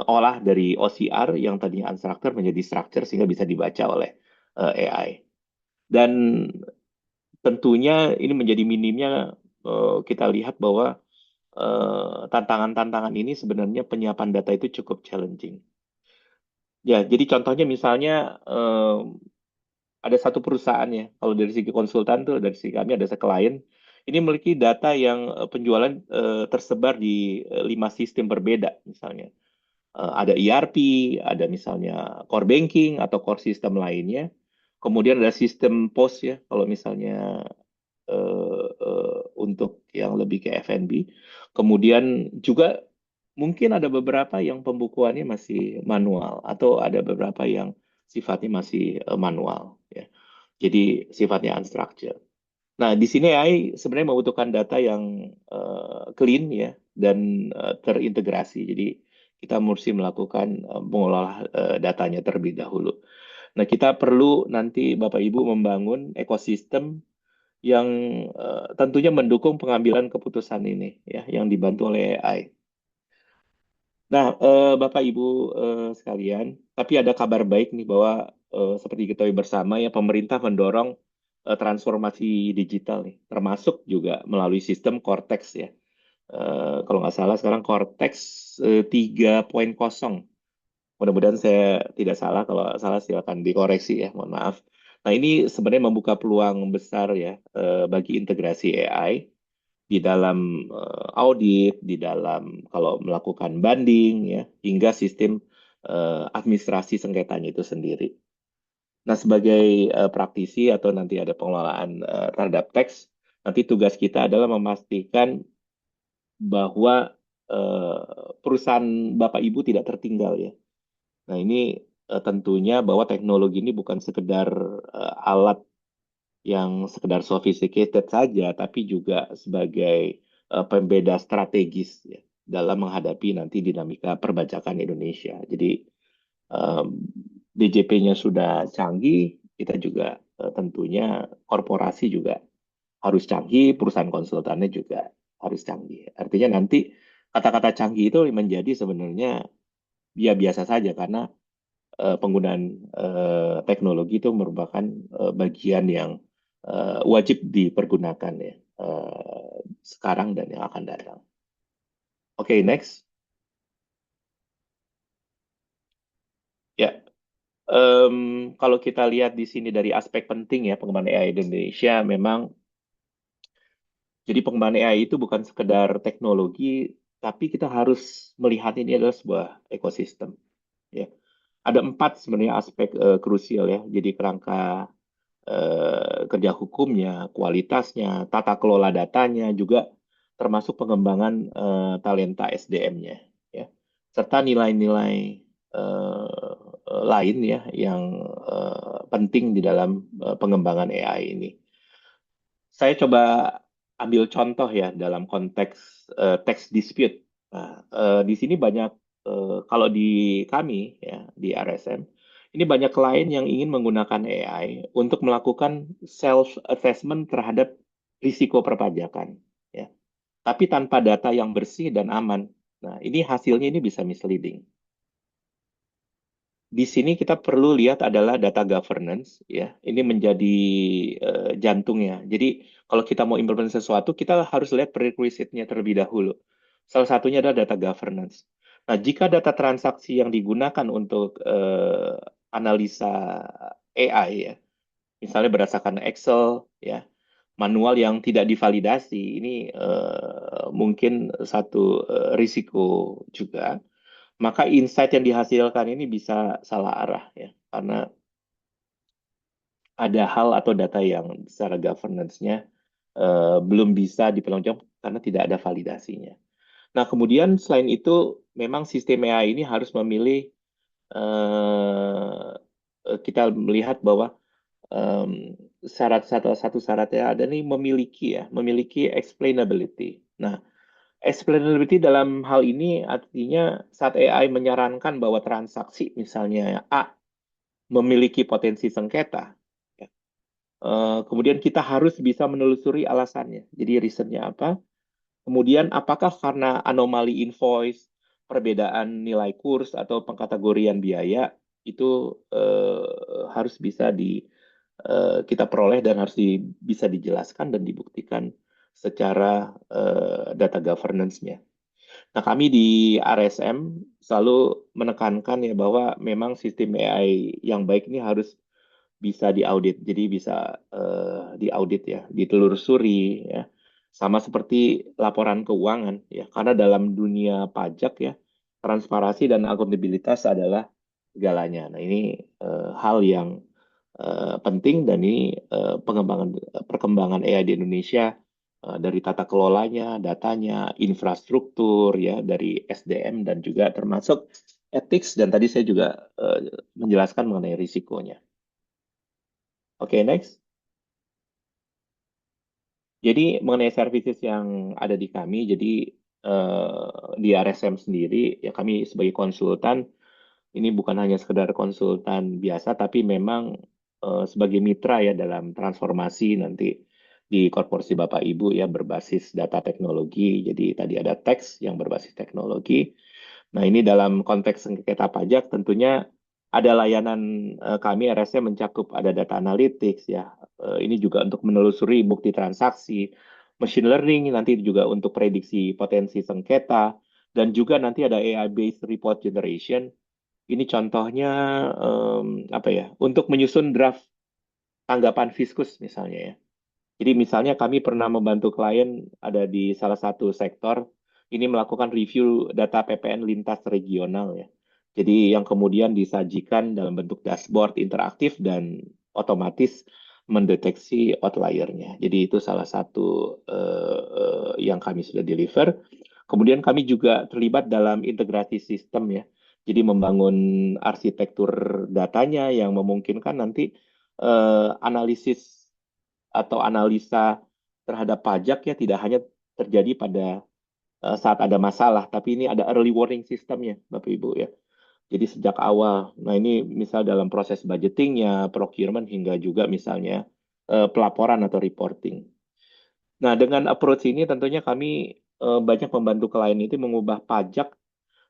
Speaker 3: olah dari OCR yang tadinya unstructured menjadi structure sehingga bisa dibaca oleh AI. Dan tentunya ini menjadi minimnya kita lihat bahwa tantangan-tantangan ini sebenarnya penyiapan data itu cukup challenging. Ya, jadi contohnya misalnya ada satu perusahaan ya, kalau dari segi konsultan tuh dari segi kami ada klien ini memiliki data yang penjualan tersebar di 5 sistem berbeda misalnya. Ada ERP, ada misalnya core banking atau core system lainnya. Kemudian ada sistem POS ya, kalau misalnya untuk yang lebih ke F&B. Kemudian juga mungkin ada beberapa yang pembukuannya masih manual atau ada beberapa yang sifatnya masih manual ya. Jadi sifatnya unstructured. Nah, di sini AI sebenarnya membutuhkan data yang clean ya dan terintegrasi. Jadi kita mesti melakukan mengolah datanya terlebih dahulu. Nah, kita perlu nanti Bapak Ibu membangun ekosistem yang tentunya mendukung pengambilan keputusan ini ya yang dibantu oleh AI. Nah, Bapak Ibu sekalian, tapi ada kabar baik nih bahwa seperti kita bersama ya pemerintah mendorong transformasi digital nih, termasuk juga melalui sistem Cortex ya. Kalau nggak salah sekarang Cortex 3.0. Mudah-mudahan saya tidak salah, kalau salah silakan dikoreksi ya, mohon maaf. Nah, ini sebenarnya membuka peluang besar ya bagi integrasi AI di dalam audit, di dalam kalau melakukan banding ya, hingga sistem administrasi sengketanya itu sendiri. Nah, sebagai praktisi atau nanti ada pengelolaan terhadap teks, nanti tugas kita adalah memastikan bahwa perusahaan Bapak Ibu tidak tertinggal ya. Nah, ini tentunya bahwa teknologi ini bukan sekedar alat yang sekedar sophisticated saja, tapi juga sebagai pembeda strategis ya, dalam menghadapi nanti dinamika perbajakan Indonesia. Jadi DJP-nya sudah canggih, kita juga tentunya korporasi juga harus canggih, perusahaan konsultannya juga harus canggih. Artinya nanti kata-kata canggih itu menjadi sebenarnya ya biasa saja karena penggunaan teknologi itu merupakan bagian yang wajib dipergunakan ya sekarang dan yang akan datang. Oke, next. Ya, kalau kita lihat di sini dari aspek penting ya pengembangan AI di Indonesia, memang jadi pengembangan AI itu bukan sekedar teknologi, tapi kita harus melihat ini adalah sebuah ekosistem. Ya, ada 4 sebenarnya aspek krusial ya. Jadi kerangka kerja hukumnya, kualitasnya, tata kelola datanya, juga termasuk pengembangan talenta SDM-nya, ya, serta nilai-nilai lain ya yang penting di dalam pengembangan AI ini. Saya coba ambil contoh ya dalam konteks tax dispute. Nah, di sini banyak kalau di kami ya di RSM ini banyak klien yang ingin menggunakan AI untuk melakukan self assessment terhadap risiko perpajakan ya. Tapi tanpa data yang bersih dan aman. Nah, ini hasilnya ini bisa misleading. Di sini kita perlu lihat adalah data governance ya. Ini menjadi jantungnya. Jadi kalau kita mau implement sesuatu, kita harus lihat prerequisite-nya terlebih dahulu. Salah satunya adalah data governance. Nah, jika data transaksi yang digunakan untuk analisa AI ya, misalnya berdasarkan Excel ya, manual yang tidak divalidasi, ini mungkin satu risiko juga, maka insight yang dihasilkan ini bisa salah arah ya karena ada hal atau data yang secara governance-nya belum bisa dipertanggungjawabkan karena tidak ada validasinya. Nah, kemudian selain itu memang sistem AI ini harus memilih kita melihat bahwa satu syaratnya ada nih memiliki explainability. Nah, explainability dalam hal ini artinya saat AI menyarankan bahwa transaksi misalnya A memiliki potensi sengketa, ya, kemudian kita harus bisa menelusuri alasannya. Jadi reasonnya apa? Kemudian apakah karena anomali invoice, perbedaan nilai kurs atau pengkategorian biaya itu harus bisa kita peroleh dan harus bisa dijelaskan dan dibuktikan secara data governance-nya. Nah, kami di RSM selalu menekankan ya bahwa memang sistem AI yang baik ini harus bisa diaudit. Jadi bisa diaudit ya, ditelusuri ya. Sama seperti laporan keuangan ya. Karena dalam dunia pajak ya, transparansi dan akuntabilitas adalah segalanya. Nah, ini hal yang penting dan ini perkembangan AI di Indonesia dari tata kelolanya, datanya, infrastruktur ya dari SDM dan juga termasuk ethics dan tadi saya juga menjelaskan mengenai risikonya. Oke, next. Jadi mengenai services yang ada di kami, jadi di RSM sendiri ya kami sebagai konsultan ini bukan hanya sekedar konsultan biasa, tapi memang sebagai mitra ya dalam transformasi nanti di korporasi Bapak Ibu ya berbasis data teknologi. Jadi tadi ada teks yang berbasis teknologi. Nah, ini dalam konteks sengketa pajak tentunya ada layanan kami RSM mencakup ada data analytics ya. Ini juga untuk menelusuri bukti transaksi, machine learning nanti juga untuk prediksi potensi sengketa dan juga nanti ada AI based report generation. Ini contohnya apa ya? Untuk menyusun draft tanggapan fiskus misalnya ya. Jadi misalnya kami pernah membantu klien ada di salah satu sektor ini melakukan review data PPN lintas regional ya. Jadi yang kemudian disajikan dalam bentuk dashboard interaktif dan otomatis mendeteksi outliernya. Jadi itu salah satu yang kami sudah deliver. Kemudian kami juga terlibat dalam integrasi sistem ya. Jadi membangun arsitektur datanya yang memungkinkan nanti analisis atau analisa terhadap pajak ya tidak hanya terjadi pada saat ada masalah, tapi ini ada early warning sistemnya, Bapak Ibu ya. Jadi sejak awal. Nah ini misal dalam proses budgetingnya, procurement hingga juga misalnya pelaporan atau reporting. Nah dengan approach ini tentunya kami banyak membantu klien itu mengubah pajak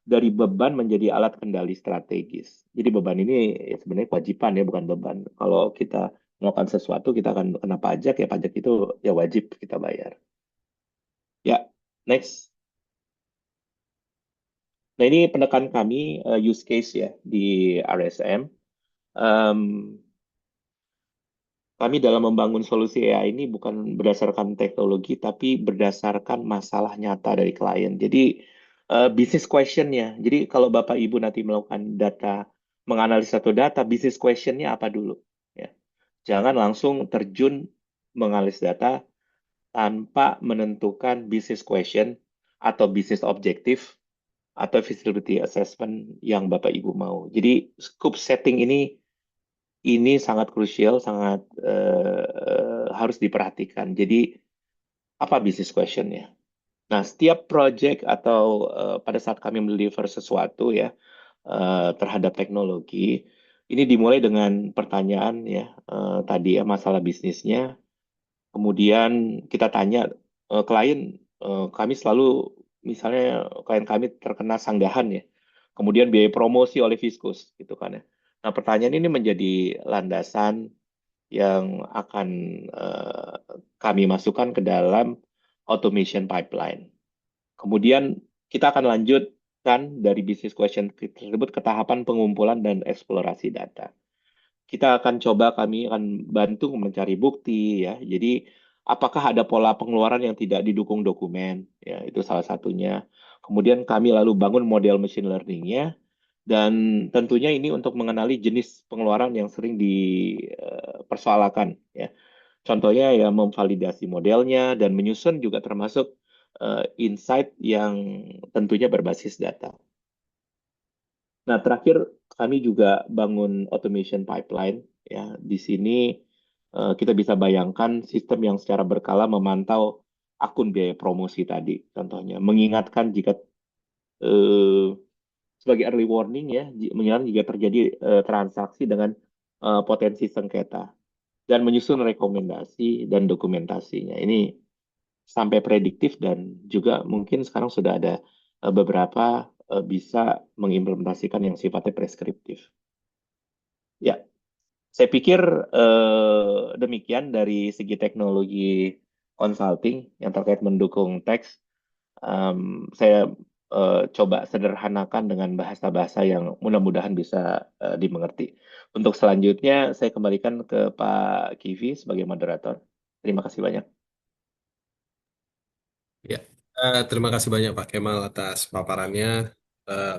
Speaker 3: dari beban menjadi alat kendali strategis. Jadi beban ini ya sebenarnya kewajiban ya, bukan beban. Kalau kita melakukan sesuatu, kita akan kena pajak, ya pajak itu ya wajib kita bayar. Ya, next. Nah ini penekan kami use case ya di RSM. Em, Kami dalam membangun solusi AI ini bukan berdasarkan teknologi, tapi berdasarkan masalah nyata dari klien. Jadi, business question-nya. Jadi, kalau Bapak Ibu nanti melakukan data, menganalisa satu data, business question-nya apa dulu? Ya. Jangan langsung terjun menganalisis data tanpa menentukan business question atau business objective atau feasibility assessment yang Bapak Ibu mau. Jadi, scope setting ini sangat krusial, sangat harus diperhatikan. Jadi, apa business question-nya? Nah, setiap project atau pada saat kami mendeliver sesuatu ya terhadap teknologi, ini dimulai dengan pertanyaan ya tadi ya masalah bisnisnya. Kemudian kita tanya klien, kami selalu misalnya klien kami terkena sanggahan ya, kemudian biaya promosi oleh Fiskus gitu kan ya. Nah, pertanyaan ini menjadi landasan yang akan kami masukkan ke dalam automation pipeline. Kemudian kita akan lanjutkan dari business question tersebut ke tahapan pengumpulan dan eksplorasi data. Kita kami akan bantu mencari bukti ya. Jadi apakah ada pola pengeluaran yang tidak didukung dokumen? Ya, itu salah satunya. Kemudian kami lalu bangun model machine learning-nya dan tentunya ini untuk mengenali jenis pengeluaran yang sering dipersoalkan ya. Contohnya ya memvalidasi modelnya dan menyusun juga termasuk insight yang tentunya berbasis data. Nah, terakhir kami juga bangun automation pipeline ya. Di sini kita bisa bayangkan sistem yang secara berkala memantau akun biaya promosi tadi. Contohnya mengingatkan jika sebagai early warning ya, mengingatkan jika terjadi transaksi dengan potensi sengketa dan menyusun rekomendasi dan dokumentasinya. Ini sampai prediktif dan juga mungkin sekarang sudah ada beberapa bisa mengimplementasikan yang sifatnya preskriptif. Ya, saya pikir demikian dari segi teknologi consulting yang terkait mendukung teks. Saya coba sederhanakan dengan bahasa-bahasa yang mudah-mudahan bisa dimengerti. Untuk selanjutnya, saya kembalikan ke Pak Kivi sebagai moderator. Terima kasih banyak.
Speaker 2: Ya, terima kasih banyak Pak Kemal atas paparannya, eh,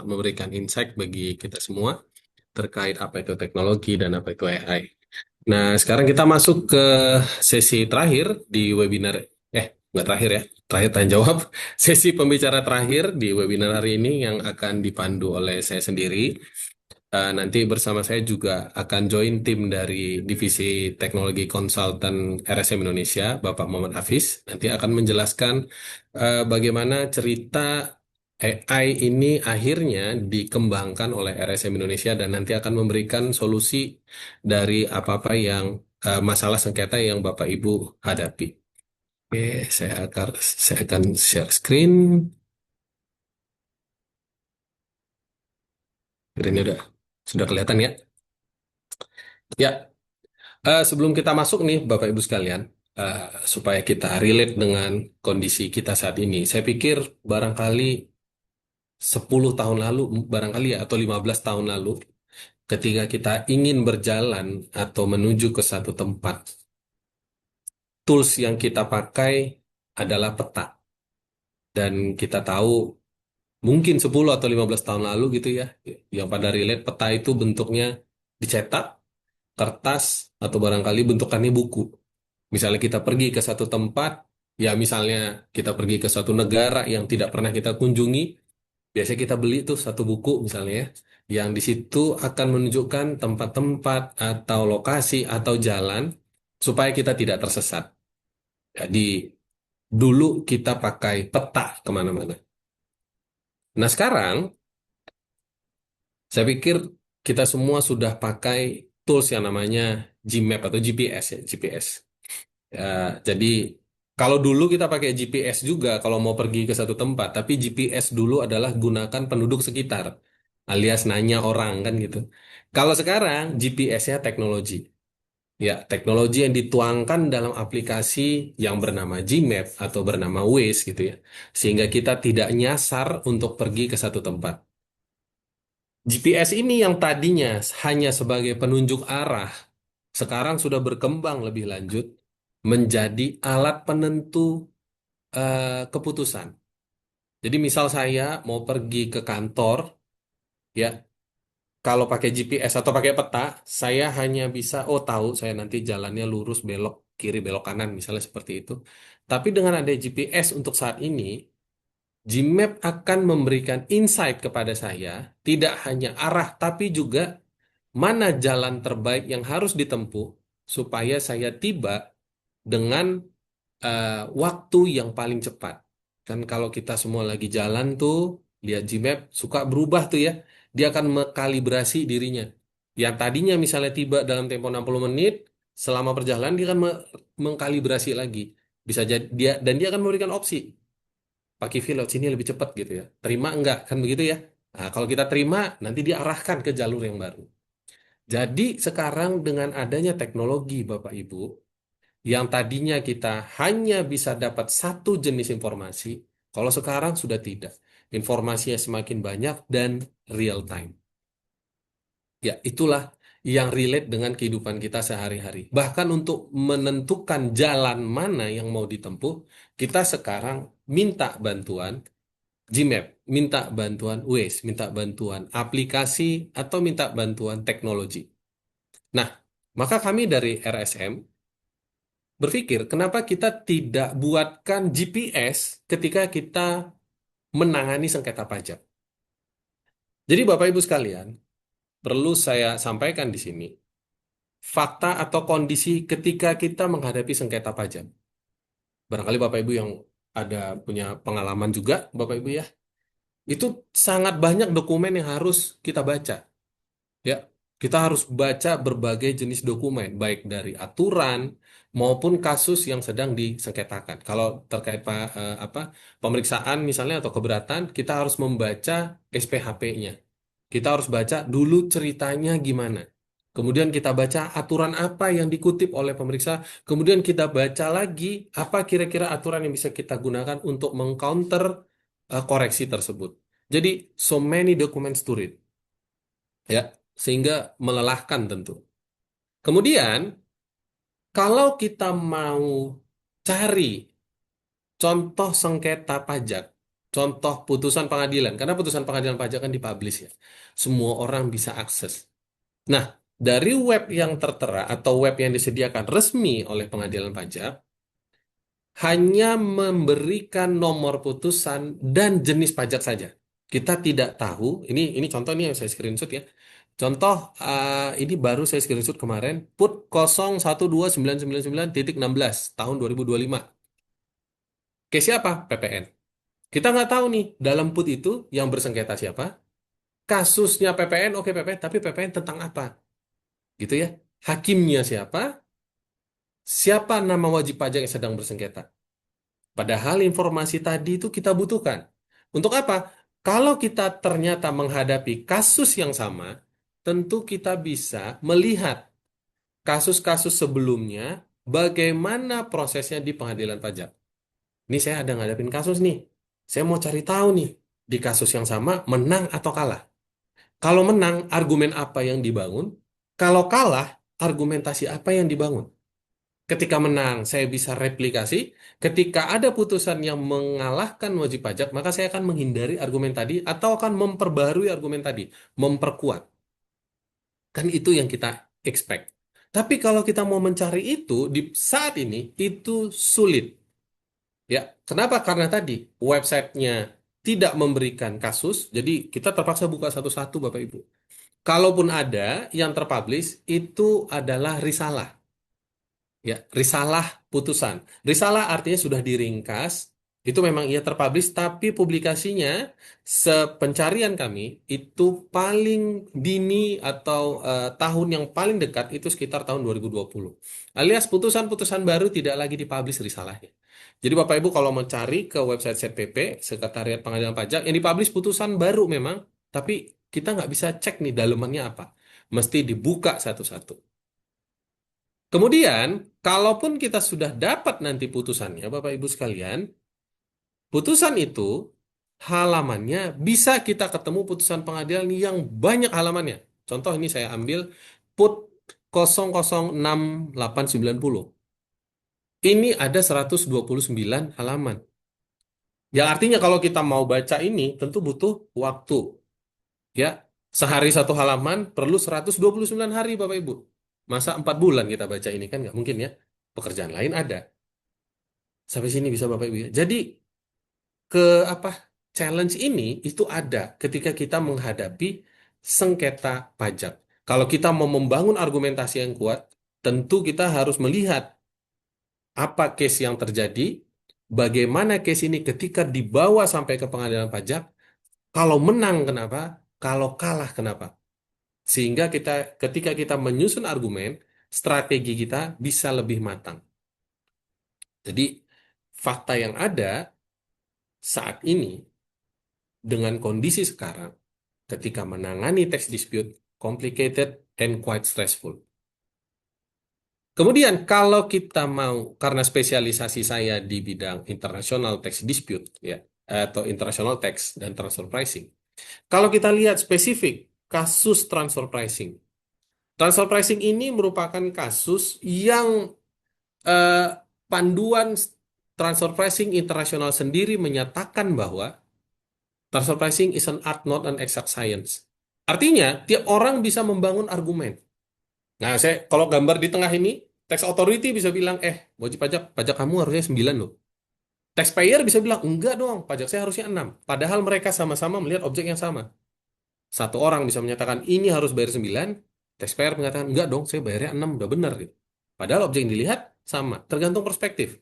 Speaker 2: memberikan insight bagi kita semua terkait apa itu teknologi dan apa itu AI. Nah, sekarang kita masuk ke sesi terakhir di webinar, nggak terakhir ya, terakhir tanya jawab, sesi pembicara terakhir di webinar hari ini yang akan dipandu oleh saya sendiri. Nanti bersama saya juga akan join tim dari Divisi Teknologi Konsultan RSM Indonesia, Bapak Muhammad Hafiz. Nanti akan menjelaskan bagaimana cerita AI ini akhirnya dikembangkan oleh RSM Indonesia dan nanti akan memberikan solusi dari apa-apa yang masalah sengketa yang Bapak Ibu hadapi. Oke, saya akan share screen. Screen-nya sudah kelihatan ya? Ya, sebelum kita masuk nih, Bapak Ibu sekalian, supaya kita relate dengan kondisi kita saat ini, saya pikir barangkali 10 tahun lalu, barangkali ya, atau 15 tahun lalu, ketika kita ingin berjalan atau menuju ke satu tempat, tools yang kita pakai adalah peta. Dan kita tahu mungkin 10 atau 15 tahun lalu gitu ya, yang pada relate peta itu bentuknya dicetak, kertas, atau barangkali bentukannya buku. Misalnya kita pergi ke satu tempat, ya misalnya kita pergi ke suatu negara yang tidak pernah kita kunjungi, biasanya kita beli tuh satu buku misalnya ya, yang di situ akan menunjukkan tempat-tempat atau lokasi atau jalan supaya kita tidak tersesat. Jadi dulu kita pakai peta kemana-mana. Nah sekarang saya pikir kita semua sudah pakai tools yang namanya Gmap atau GPS ya, GPS. Ya, jadi kalau dulu kita pakai GPS juga kalau mau pergi ke satu tempat, tapi GPS dulu adalah gunakan penduduk sekitar, alias nanya orang kan gitu. Kalau sekarang GPS-nya teknologi. Ya, teknologi yang dituangkan dalam aplikasi yang bernama Gmap atau bernama Waze gitu ya. Sehingga kita tidak nyasar untuk pergi ke satu tempat. GPS ini yang tadinya hanya sebagai penunjuk arah, sekarang sudah berkembang lebih lanjut menjadi alat penentu keputusan. Jadi misal saya mau pergi ke kantor, ya kalau pakai GPS atau pakai peta, saya hanya bisa, oh tahu saya nanti jalannya lurus belok kiri belok kanan misalnya seperti itu. Tapi dengan ada GPS untuk saat ini, Gmap akan memberikan insight kepada saya, tidak hanya arah tapi juga mana jalan terbaik yang harus ditempuh supaya saya tiba dengan waktu yang paling cepat. Kan kalau kita semua lagi jalan tuh, lihat Gmap suka berubah tuh ya. Dia akan mengkalibrasi dirinya. Yang tadinya misalnya tiba dalam tempo 60 menit, selama perjalanan dia akan mengkalibrasi lagi. Bisa jadi dia akan memberikan opsi. Pak Kivi lewat sini lebih cepat gitu ya. Terima enggak? Kan begitu ya. Nah, kalau kita terima, nanti diarahkan ke jalur yang baru. Jadi sekarang dengan adanya teknologi Bapak Ibu, yang tadinya kita hanya bisa dapat satu jenis informasi, kalau sekarang sudah tidak. Informasinya semakin banyak dan real time. Ya, itulah yang relate dengan kehidupan kita sehari-hari. Bahkan untuk menentukan jalan mana yang mau ditempuh, kita sekarang minta bantuan Gmap, minta bantuan Waze, minta bantuan aplikasi, atau minta bantuan teknologi. Nah, maka kami dari RSM berpikir, kenapa kita tidak buatkan GPS ketika kita menangani sengketa pajak? Jadi Bapak Ibu sekalian, perlu saya sampaikan di sini, fakta atau kondisi ketika kita menghadapi sengketa pajak. Barangkali Bapak Ibu yang ada punya pengalaman juga, Bapak Ibu ya, itu sangat banyak dokumen yang harus kita baca. Ya, kita harus baca berbagai jenis dokumen, baik dari aturan maupun kasus yang sedang disengketakan. Kalau terkait pemeriksaan misalnya atau keberatan, kita harus membaca SPHP-nya. Kita harus baca dulu ceritanya gimana. Kemudian kita baca aturan apa yang dikutip oleh pemeriksa. Kemudian kita baca lagi apa kira-kira aturan yang bisa kita gunakan untuk mengcounter koreksi tersebut. Jadi, so many documents to read. Ya, sehingga melelahkan tentu. Kemudian, kalau kita mau cari contoh sengketa pajak, contoh putusan pengadilan, karena putusan pengadilan pajak kan dipublish ya, semua orang bisa akses. Nah, dari web yang tertera atau web yang disediakan resmi oleh pengadilan pajak, hanya memberikan nomor putusan dan jenis pajak saja. Kita tidak tahu, ini contoh nih yang saya screenshot ya. Contoh, ini baru saya screenshot kemarin, PUT 012999.16 tahun 2025. Ke siapa? PPN. Kita nggak tahu nih, dalam PUT itu yang bersengketa siapa, kasusnya PPN, oke PPN, tapi PPN tentang apa? Gitu ya. Hakimnya siapa? Siapa nama wajib pajak yang sedang bersengketa? Padahal informasi tadi itu kita butuhkan. Untuk apa? Kalau kita ternyata menghadapi kasus yang sama, tentu kita bisa melihat kasus-kasus sebelumnya, bagaimana prosesnya di pengadilan pajak. Ini saya ada ngadapin kasus nih. Saya mau cari tahu nih, di kasus yang sama menang atau kalah. Kalau menang, argumen apa yang dibangun? Kalau kalah, argumentasi apa yang dibangun? Ketika menang, saya bisa replikasi. Ketika ada putusan yang mengalahkan wajib pajak, maka saya akan menghindari argumen tadi atau akan memperbarui argumen tadi, memperkuat. Kan itu yang kita expect. Tapi kalau kita mau mencari itu di saat ini, itu sulit. Ya, kenapa? Karena tadi websitenya tidak memberikan kasus, jadi kita terpaksa buka satu-satu, Bapak Ibu. Kalaupun ada yang terpublish, itu adalah risalah. Ya, risalah putusan. Risalah artinya sudah diringkas, itu memang ia terpublish, tapi publikasinya sepencarian kami itu paling dini atau tahun yang paling dekat itu sekitar tahun 2020. Alias putusan-putusan baru tidak lagi dipublish risalahnya. Jadi Bapak Ibu kalau mau cari ke website ZPP, Sekretariat Pengadilan Pajak, yang dipublish putusan baru memang, tapi kita nggak bisa cek nih dalemannya apa. Mesti dibuka satu-satu. Kemudian, kalaupun kita sudah dapat nanti putusannya, Bapak Ibu sekalian, putusan itu halamannya bisa kita ketemu putusan pengadilan yang banyak halamannya. Contoh ini saya ambil put 006890. Ini ada 129 halaman. Yang artinya kalau kita mau baca ini tentu butuh waktu. Ya, sehari satu halaman perlu 129 hari Bapak Ibu. Masa 4 bulan kita baca ini kan nggak mungkin ya. Pekerjaan lain ada. Sampai sini bisa Bapak Ibu ya. Jadi ke apa challenge ini itu ada ketika kita menghadapi sengketa pajak. Kalau kita mau membangun argumentasi yang kuat, tentu kita harus melihat apa case yang terjadi, bagaimana case ini ketika dibawa sampai ke pengadilan pajak, kalau menang kenapa, kalau kalah kenapa. Sehingga kita ketika kita menyusun argumen, strategi kita bisa lebih matang. Jadi fakta yang ada saat ini dengan kondisi sekarang ketika menangani tax dispute complicated and quite stressful. Kemudian kalau kita mau karena spesialisasi saya di bidang international tax dispute ya atau international tax dan transfer pricing. Kalau kita lihat spesifik kasus transfer pricing. Transfer pricing ini merupakan kasus yang eh, panduan transfer pricing internasional sendiri menyatakan bahwa transfer pricing is an art, not an exact science. Artinya, tiap orang bisa membangun argumen. Nah, saya kalau gambar di tengah ini, tax authority bisa bilang, wajib pajak, pajak kamu harusnya 9 loh. Taxpayer bisa bilang, enggak dong, pajak saya harusnya 6. Padahal mereka sama-sama melihat objek yang sama. Satu orang bisa menyatakan, ini harus bayar 9, taxpayer mengatakan, enggak dong, saya bayarnya 6, udah benar. Gitu. Padahal objek yang dilihat sama, tergantung perspektif.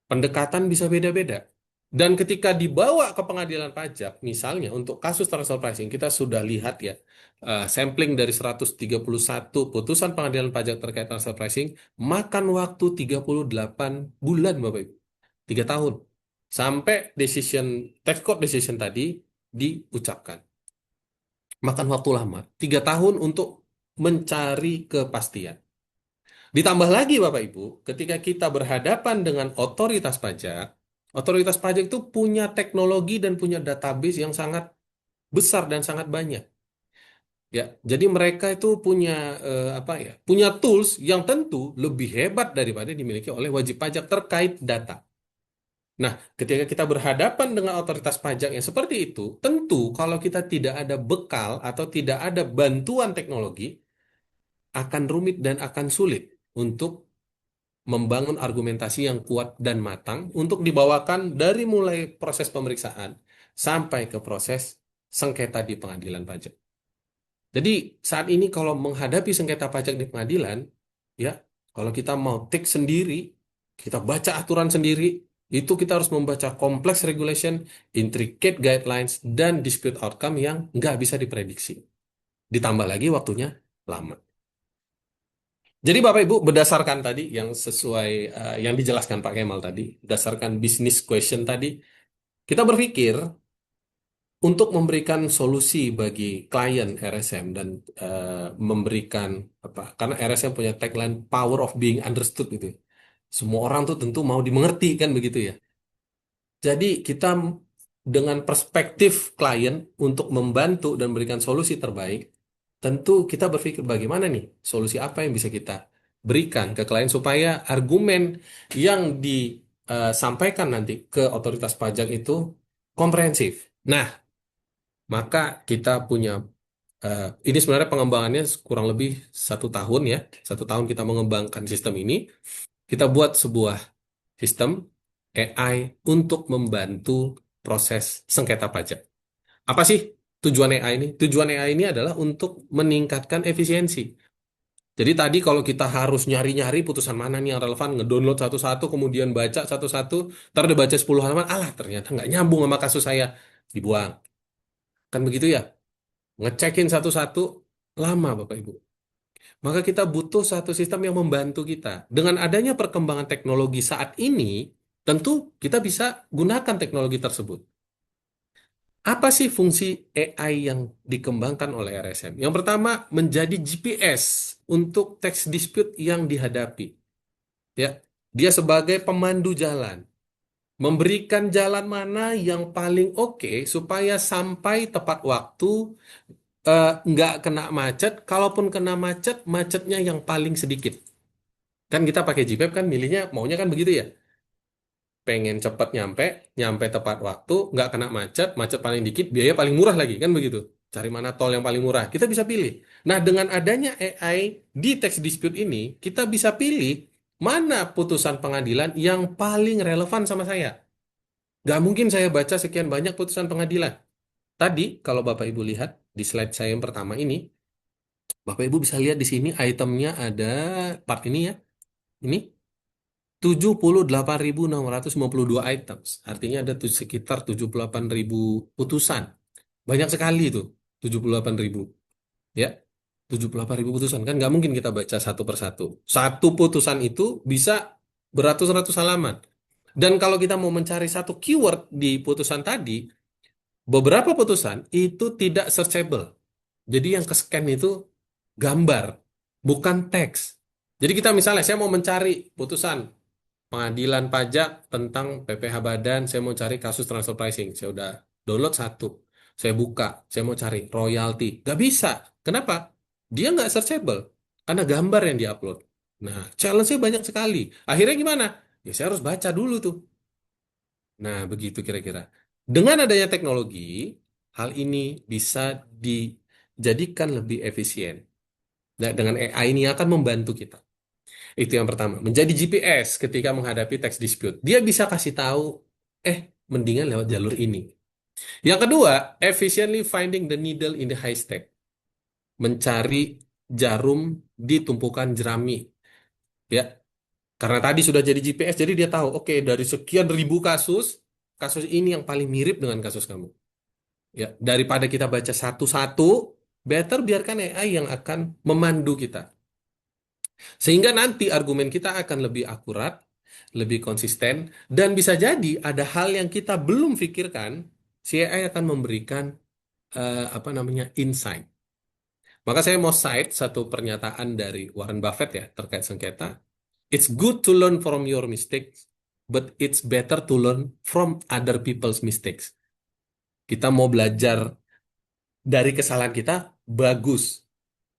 Speaker 2: Pendekatan bisa beda-beda. Dan ketika dibawa ke pengadilan pajak, misalnya untuk kasus transfer pricing, kita sudah lihat ya, sampling dari 131 putusan pengadilan pajak terkait transfer pricing, makan waktu 38 bulan, Bapak Ibu. 3 tahun. Sampai decision, tax court decision tadi diucapkan. Makan waktu lama. 3 tahun untuk mencari kepastian. Ditambah lagi Bapak Ibu, ketika kita berhadapan dengan otoritas pajak itu punya teknologi dan punya database yang sangat besar dan sangat banyak. Ya, jadi mereka itu punya punya tools yang tentu lebih hebat daripada dimiliki oleh wajib pajak terkait data. Nah, ketika kita berhadapan dengan otoritas pajak yang seperti itu, tentu kalau kita tidak ada bekal atau tidak ada bantuan teknologi, akan rumit dan akan sulit untuk membangun argumentasi yang kuat dan matang untuk dibawakan dari mulai proses pemeriksaan sampai ke proses sengketa di pengadilan pajak. Jadi saat ini kalau menghadapi sengketa pajak di pengadilan, ya kalau kita mau take sendiri, kita baca aturan sendiri, itu kita harus membaca complex regulation, intricate guidelines, dan dispute outcome yang nggak bisa diprediksi. Ditambah lagi waktunya lama. Jadi Bapak Ibu berdasarkan tadi yang sesuai yang dijelaskan Pak Kemal tadi, berdasarkan business question tadi, kita berpikir untuk memberikan solusi bagi klien RSM dan memberikan karena RSM punya tagline power of being understood gitu. Semua orang tuh tentu mau dimengerti kan begitu ya. Jadi kita dengan perspektif klien untuk membantu dan memberikan solusi terbaik, tentu kita berpikir bagaimana nih solusi apa yang bisa kita berikan ke klien supaya argumen yang disampaikan nanti ke otoritas pajak itu komprehensif. Nah, maka kita punya ini sebenarnya pengembangannya kurang lebih 1 tahun ya. 1 tahun kita mengembangkan sistem ini. Kita buat sebuah sistem AI untuk membantu proses sengketa pajak. Apa sih tujuan AI ini? Tujuan AI ini adalah untuk meningkatkan efisiensi. Jadi tadi kalau kita harus nyari-nyari putusan mana nih yang relevan, ngedownload satu-satu, kemudian baca satu-satu, ntar udah baca 10 halaman, alah ternyata nggak nyambung sama kasus saya, dibuang. Kan begitu ya? Ngecekin satu-satu, lama Bapak Ibu. Maka kita butuh satu sistem yang membantu kita. Dengan adanya perkembangan teknologi saat ini, tentu kita bisa gunakan teknologi tersebut. Apa sih fungsi AI yang dikembangkan oleh RSM? Yang pertama, menjadi GPS untuk text dispute yang dihadapi. Ya, dia sebagai pemandu jalan, memberikan jalan mana yang paling oke supaya sampai tepat waktu, nggak kena macet. Kalaupun kena macet, macetnya yang paling sedikit. Kan kita pakai GPAP kan milihnya maunya kan begitu ya. Pengen cepat nyampe, nyampe tepat waktu, nggak kena macet, macet paling dikit, biaya paling murah lagi, kan begitu. Cari mana tol yang paling murah, kita bisa pilih. Nah, dengan adanya AI di text dispute ini, kita bisa pilih mana putusan pengadilan yang paling relevan sama saya. Nggak mungkin saya baca sekian banyak putusan pengadilan. Tadi, kalau Bapak Ibu lihat di slide saya yang pertama ini, Bapak Ibu bisa lihat di sini itemnya ada part ini ya. Ini 78.652 items. Artinya ada sekitar 78.000 putusan. Banyak sekali itu, 78.000. Ya, 78.000 putusan. Kan nggak mungkin kita baca satu persatu. Satu putusan itu bisa beratus-ratus halaman. Dan kalau kita mau mencari satu keyword di putusan tadi, beberapa putusan itu tidak searchable. Jadi yang ke-scan itu gambar, bukan teks. Jadi kita misalnya, saya mau mencari putusan pengadilan pajak tentang PPh Badan, saya mau cari kasus transfer pricing. Saya udah download satu. Saya buka, saya mau cari royalti. Gak bisa. Kenapa? Dia nggak searchable. Karena gambar yang diupload. Nah, challenge-nya banyak sekali. Akhirnya gimana? Ya saya harus baca dulu tuh. Nah, begitu kira-kira. Dengan adanya teknologi, hal ini bisa dijadikan lebih efisien. Nah, dengan AI ini akan membantu kita. Itu yang pertama. Menjadi GPS ketika menghadapi text dispute. Dia bisa kasih tahu, mendingan lewat jalur ini. Yang kedua, efficiently finding the needle in the haystack. Mencari jarum di tumpukan jerami. Ya, karena tadi sudah jadi GPS, jadi dia tahu, oke, dari sekian ribu kasus, kasus ini yang paling mirip dengan kasus kamu. Ya, daripada kita baca satu-satu, better biarkan AI yang akan memandu kita. Sehingga nanti argumen kita akan lebih akurat, lebih konsisten, dan bisa jadi ada hal yang kita belum pikirkan, si AI akan memberikan insight. Maka saya mau cite satu pernyataan dari Warren Buffett ya terkait sengketa. It's good to learn from your mistakes, but it's better to learn from other people's mistakes. Kita mau belajar dari kesalahan kita, bagus.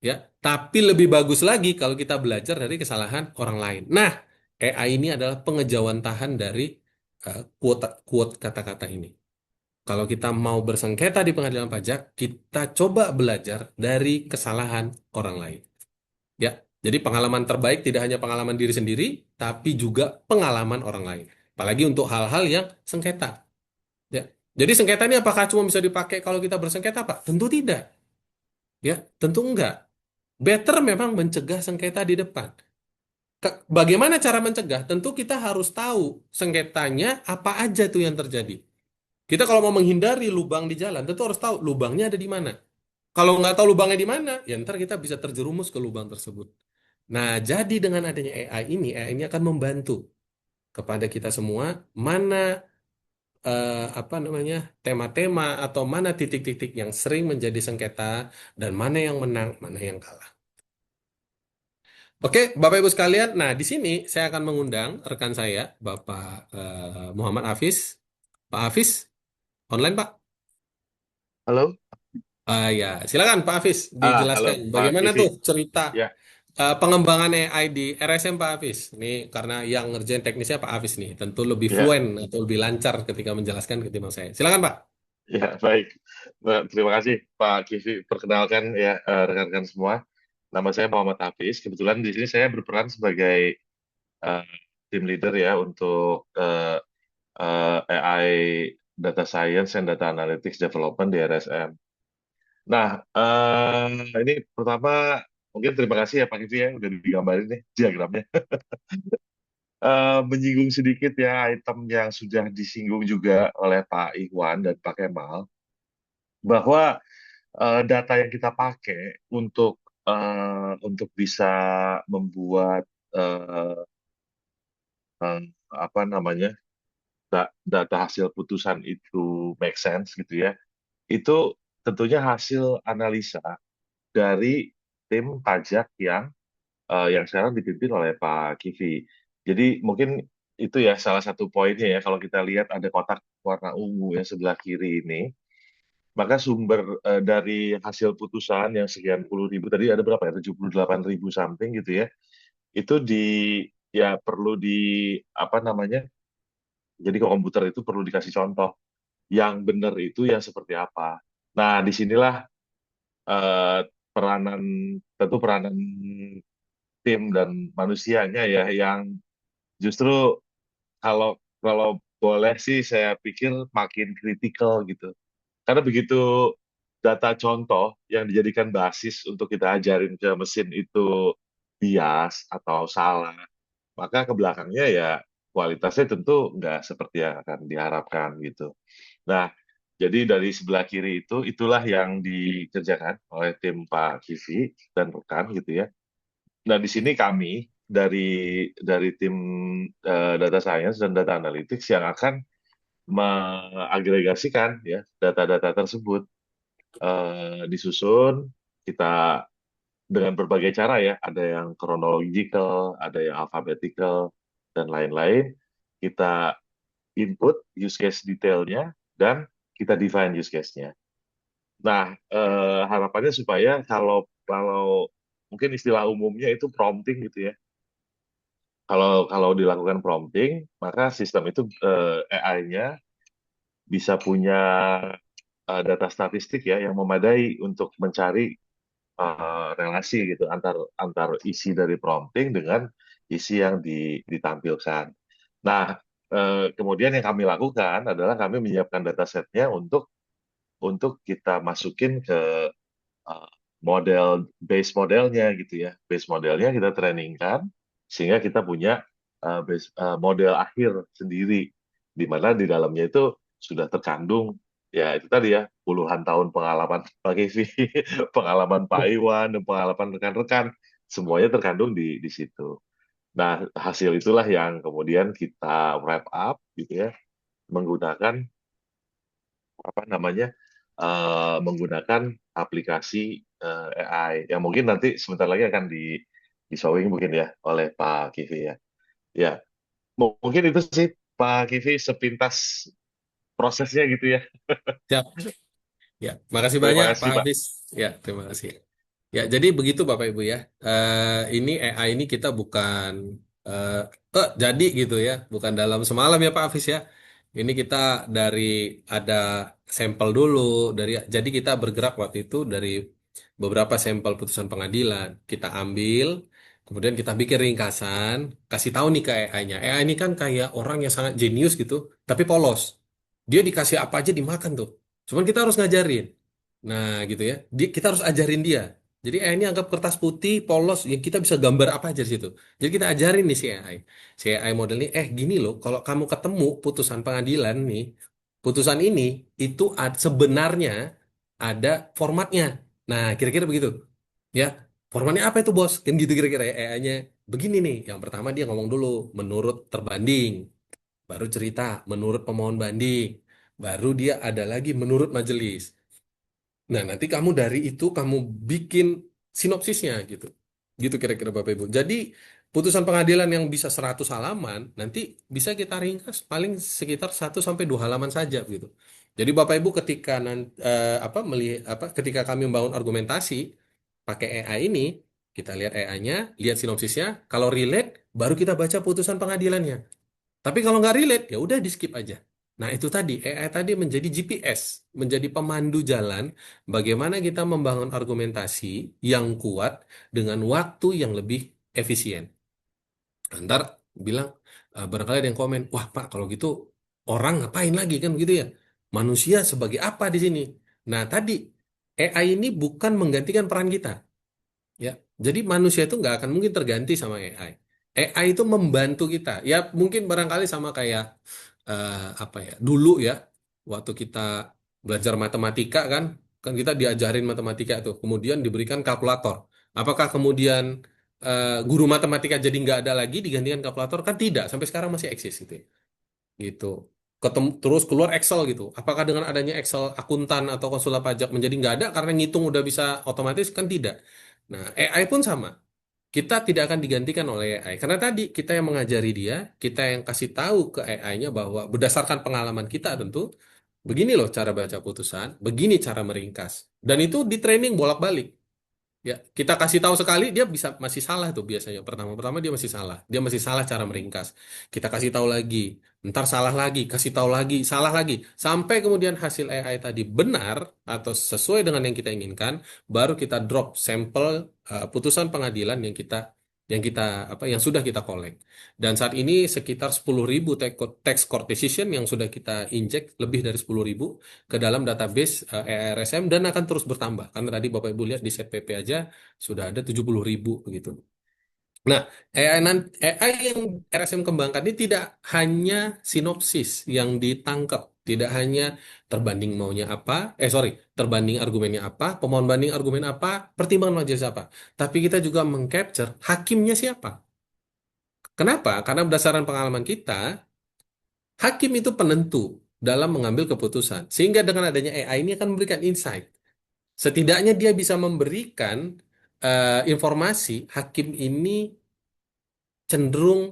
Speaker 2: Ya, tapi lebih bagus lagi kalau kita belajar dari kesalahan orang lain. Nah, AI ini adalah pengejawantahan dari quote kata-kata ini. Kalau kita mau bersengketa di pengadilan pajak, kita coba belajar dari kesalahan orang lain. Ya, jadi pengalaman terbaik tidak hanya pengalaman diri sendiri, tapi juga pengalaman orang lain. Apalagi untuk hal-hal yang sengketa. Ya, jadi sengketa ini apakah cuma bisa dipakai kalau kita bersengketa, Pak? Tentu tidak. Ya, tentu enggak. Better memang mencegah sengketa di depan. Bagaimana cara mencegah? Tentu kita harus tahu sengketanya apa aja tuh yang terjadi. Kita kalau mau menghindari lubang di jalan, tentu harus tahu lubangnya ada di mana. Kalau nggak tahu lubangnya di mana, ya ntar kita bisa terjerumus ke lubang tersebut. Nah, jadi dengan adanya AI ini akan membantu kepada kita semua mana tema-tema atau mana titik-titik yang sering menjadi sengketa dan mana yang menang, mana yang kalah. Oke, Bapak Ibu sekalian. Nah, di sini saya akan mengundang rekan saya, Bapak Muhammad Hafiz. Pak Hafiz, online Pak?
Speaker 5: Halo,
Speaker 2: Ya, silakan Pak Hafiz
Speaker 5: halo
Speaker 2: dijelaskan
Speaker 5: Pak
Speaker 2: bagaimana
Speaker 5: Kivi.
Speaker 2: tuh cerita
Speaker 5: Ya,
Speaker 2: pengembangan AI di RSM Pak Hafiz. Ini karena yang ngerjain teknisnya Pak Hafiz nih, tentu lebih
Speaker 5: ya,
Speaker 2: fluent atau lebih lancar ketika menjelaskan ketimbang saya. Silakan Pak.
Speaker 5: ya, baik. Terima kasih Pak Kivi. Perkenalkan ya rekan-rekan semua. Nama saya Muhammad Hafiz. Kebetulan di sini saya berperan sebagai eh, tim leader ya untuk AI Data Science and Data Analytics Development di RSM. Nah, ini pertama mungkin terima kasih ya Pak Kifi ya udah digambarin nih diagramnya. Menyinggung sedikit ya item yang sudah disinggung juga oleh Pak Ikhwan dan Pak Kemal, bahwa data yang kita pakai untuk bisa membuat eh, eh, apa namanya data hasil putusan itu make sense gitu ya, itu tentunya hasil analisa dari tim pajak yang sekarang dipimpin oleh Pak Kivi. Jadi mungkin itu ya salah satu poinnya ya, kalau kita lihat ada kotak warna ungu yang sebelah kiri ini, maka sumber dari hasil putusan yang sekian puluh ribu tadi, ada berapa ya, 78.000 something gitu ya, itu ya perlu apa namanya, jadi ke komputer itu perlu dikasih contoh yang benar itu yang seperti apa. Nah, disinilah eh, peranan tentu peranan tim dan manusianya ya, yang justru kalau kalau boleh sih saya pikir makin kritikal gitu. Karena begitu data contoh yang dijadikan basis untuk kita ajarin ke mesin itu bias atau salah, maka ke belakangnya ya kualitasnya tentu nggak seperti yang akan diharapkan gitu. Nah, jadi dari sebelah kiri itulah yang dikerjakan oleh tim Pak Kivi dan rekan gitu ya. Nah, di sini kami dari tim data science dan data analytics yang akan mengagregasikan ya data-data tersebut, disusun kita dengan berbagai cara ya, ada yang chronological, ada yang alphabetical dan lain-lain. Kita input use case detailnya dan kita define use case-nya. Nah, harapannya supaya kalau kalau mungkin istilah umumnya itu prompting gitu ya. Kalau dilakukan prompting, maka sistem itu AI-nya bisa punya data statistik ya yang memadai untuk mencari relasi gitu antar antar isi dari prompting dengan isi yang ditampilkan. Nah, kemudian yang kami lakukan adalah kami menyiapkan datasetnya untuk kita masukin ke uh, base modelnya gitu ya. Base modelnya kita trainingkan sehingga kita punya model akhir sendiri, di mana di dalamnya itu sudah terkandung ya itu tadi ya puluhan tahun pengalaman Pak Kevi, pengalaman Pak Iwan dan pengalaman rekan-rekan, semuanya terkandung di situ. Nah, hasil itulah yang kemudian kita wrap up gitu ya, menggunakan apa namanya menggunakan aplikasi AI yang mungkin nanti sebentar lagi akan di showing mungkin ya oleh Pak Kivi ya. Ya, mungkin itu sih Pak Kivi sepintas prosesnya gitu ya.
Speaker 2: Siap. Ya, makasih
Speaker 5: Terima
Speaker 2: banyak Pak
Speaker 5: kasih Pak.
Speaker 2: Hafiz. Ya, terima kasih. Ya, jadi begitu Bapak Ibu ya. Ini AI ini kita bukan eh jadi gitu ya, bukan dalam semalam ya Pak Hafiz ya. Ini kita dari ada sampel dulu jadi kita bergerak waktu itu dari beberapa sampel putusan pengadilan. Kita ambil, kemudian kita bikin ringkasan, kasih tahu nih ke AI-nya. AI ini kan kayak orang yang sangat jenius gitu, tapi polos. Dia dikasih apa aja dimakan tuh. Cuman kita harus ngajarin. Nah, gitu ya. Kita harus ajarin dia. Jadi AI ini anggap kertas putih, polos, yang kita bisa gambar apa aja di situ. Jadi kita ajarin nih si AI. Si AI model ini, gini loh, kalau kamu ketemu putusan pengadilan nih, putusan ini itu sebenarnya ada formatnya. Nah, kira-kira begitu. Ya, formatnya apa itu bos? Kan gitu kira-kira ya AI-nya. Begini nih, yang pertama dia ngomong dulu, menurut terbanding. Baru cerita, menurut pemohon banding. Baru dia ada lagi menurut majelis. Nah, nanti kamu dari itu kamu bikin sinopsisnya gitu. Gitu kira-kira Bapak Ibu. Jadi, putusan pengadilan yang bisa 100 halaman nanti bisa kita ringkas paling sekitar 1 sampai 2 halaman saja gitu. Jadi Bapak Ibu ketika ketika kami membangun argumentasi pakai AI ini, kita lihat AI-nya, lihat sinopsisnya, kalau relate baru kita baca putusan pengadilannya. Tapi kalau nggak relate, ya udah di skip aja. Nah, itu tadi, AI tadi menjadi GPS, menjadi pemandu jalan bagaimana kita membangun argumentasi yang kuat dengan waktu yang lebih efisien. Ntar bilang, barangkali ada yang komen, wah Pak, kalau gitu orang ngapain lagi kan gitu ya? Manusia sebagai apa di sini? Nah, tadi AI ini bukan menggantikan peran kita. Ya, Jadi manusia itu nggak akan mungkin terganti sama AI. AI itu membantu kita. Ya mungkin barangkali sama kayak apa ya dulu ya waktu kita belajar matematika kan kita diajarin matematika tuh, kemudian diberikan kalkulator. Apakah kemudian guru matematika jadi nggak ada lagi digantikan kalkulator? Kan tidak, sampai sekarang masih eksis gitu. Gitu. Ketemu terus keluar Excel gitu. Apakah dengan adanya Excel akuntan atau konsultan pajak menjadi nggak ada karena ngitung udah bisa otomatis? Kan tidak. Nah, AI pun sama. Kita tidak akan digantikan oleh AI. Karena tadi kita yang mengajari dia, kita yang kasih tahu ke AI-nya bahwa berdasarkan pengalaman kita tentu, begini loh cara baca putusan, begini cara meringkas. Dan itu di training bolak-balik. Ya, kita kasih tahu sekali dia bisa masih salah tuh biasanya. Pertama-pertama dia masih salah. Dia masih salah cara meringkas. Kita kasih tahu lagi, ntar salah lagi, kasih tahu lagi, salah lagi. Sampai kemudian hasil AI tadi benar atau sesuai dengan yang kita inginkan, baru kita drop sampel putusan pengadilan yang kita yang sudah kita collect. Dan saat ini sekitar 10.000 tax court decision yang sudah kita injek, lebih dari 10.000 ke dalam database ERSM, dan akan terus bertambah. Karena tadi Bapak Ibu lihat di set PP aja sudah ada 70.000 begitu. Nah, AI yang RSM kembangkan ini tidak hanya sinopsis yang ditangkap, tidak hanya terbanding maunya apa, terbanding argumennya apa, pemohon banding argumen apa, pertimbangan majelis apa. Tapi kita juga mengcapture hakimnya siapa. Kenapa? Karena berdasarkan pengalaman kita, hakim itu penentu dalam mengambil keputusan. Sehingga dengan adanya AI ini akan memberikan insight. Setidaknya dia bisa memberikan informasi hakim ini cenderung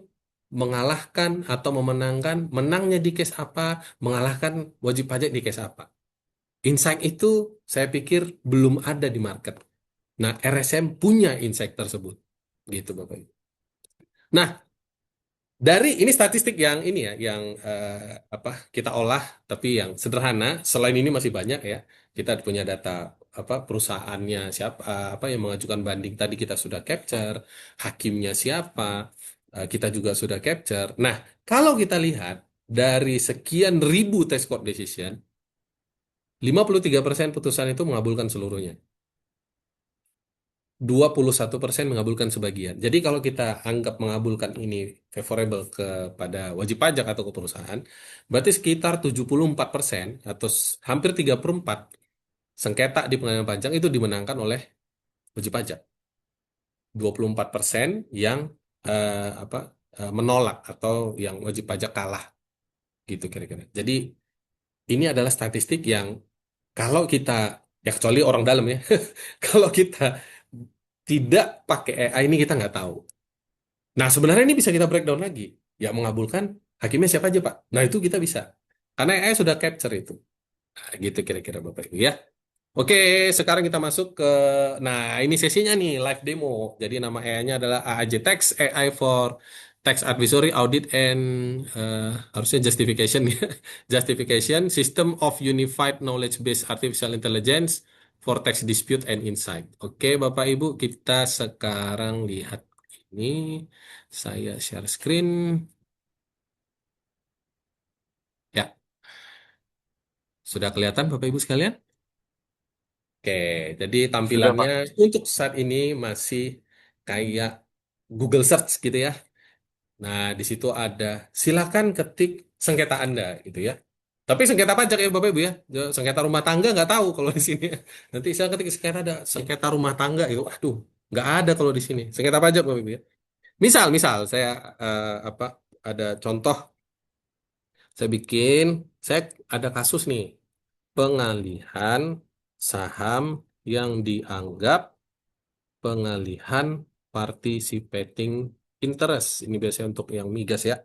Speaker 2: mengalahkan atau memenangkan, menangnya di case apa, mengalahkan wajib pajak di case apa. Insight itu saya pikir belum ada di market. Nah, RSM punya insight tersebut. Gitu Bapak Ibu. Nah, dari ini statistik yang ini ya, yang kita olah, tapi yang sederhana. Selain ini masih banyak ya. Kita punya data perusahaannya siapa, yang mengajukan banding tadi kita sudah capture, hakimnya siapa, kita juga sudah capture. Nah, kalau kita lihat dari sekian ribu tax court decision, 53% putusan itu mengabulkan seluruhnya. 21% mengabulkan sebagian. Jadi kalau kita anggap mengabulkan ini favorable kepada wajib pajak atau ke perusahaan, berarti sekitar 74% atau hampir 3/4 sengketa di pengadilan pajak itu dimenangkan oleh wajib pajak. 24% yang menolak atau yang wajib pajak kalah. Gitu kira-kira. Jadi ini adalah statistik yang kalau kita, ya kecuali orang dalam ya, kalau kita tidak pakai AI ini kita nggak tahu. Nah, sebenarnya ini bisa kita breakdown lagi. Ya, mengabulkan hakimnya siapa aja, Pak? Nah, itu kita bisa. Karena AI sudah capture itu. Nah, gitu kira-kira Bapak Ibu ya. Oke, sekarang kita masuk ke, nah ini sesinya nih, live demo. Jadi nama AI-nya adalah AAJ Tax, AI for Tax Advisory, Audit, and harusnya Justification ya. Justification, System of Unified Knowledge-Based Artificial Intelligence for Tax Dispute and Insight. Oke, Bapak Ibu, kita sekarang lihat ini. Saya share screen. Ya, sudah kelihatan Bapak Ibu sekalian? Oke, jadi
Speaker 5: Sudah, Pak.
Speaker 2: tampilannya untuk saat ini masih kayak Google Search gitu ya. Nah, di situ ada silakan ketik sengketa Anda gitu ya. Tapi sengketa pajak ya Bapak Ibu ya. Sengketa rumah tangga nggak tahu kalau di sini. Nanti saya ketik sengketa rumah tangga itu, aduh, nggak ada kalau di sini. Sengketa pajak Bapak Ibu ya. Misal saya ada contoh, saya ada kasus nih, pengalihan saham yang dianggap pengalihan participating interest. Ini biasanya untuk yang migas ya.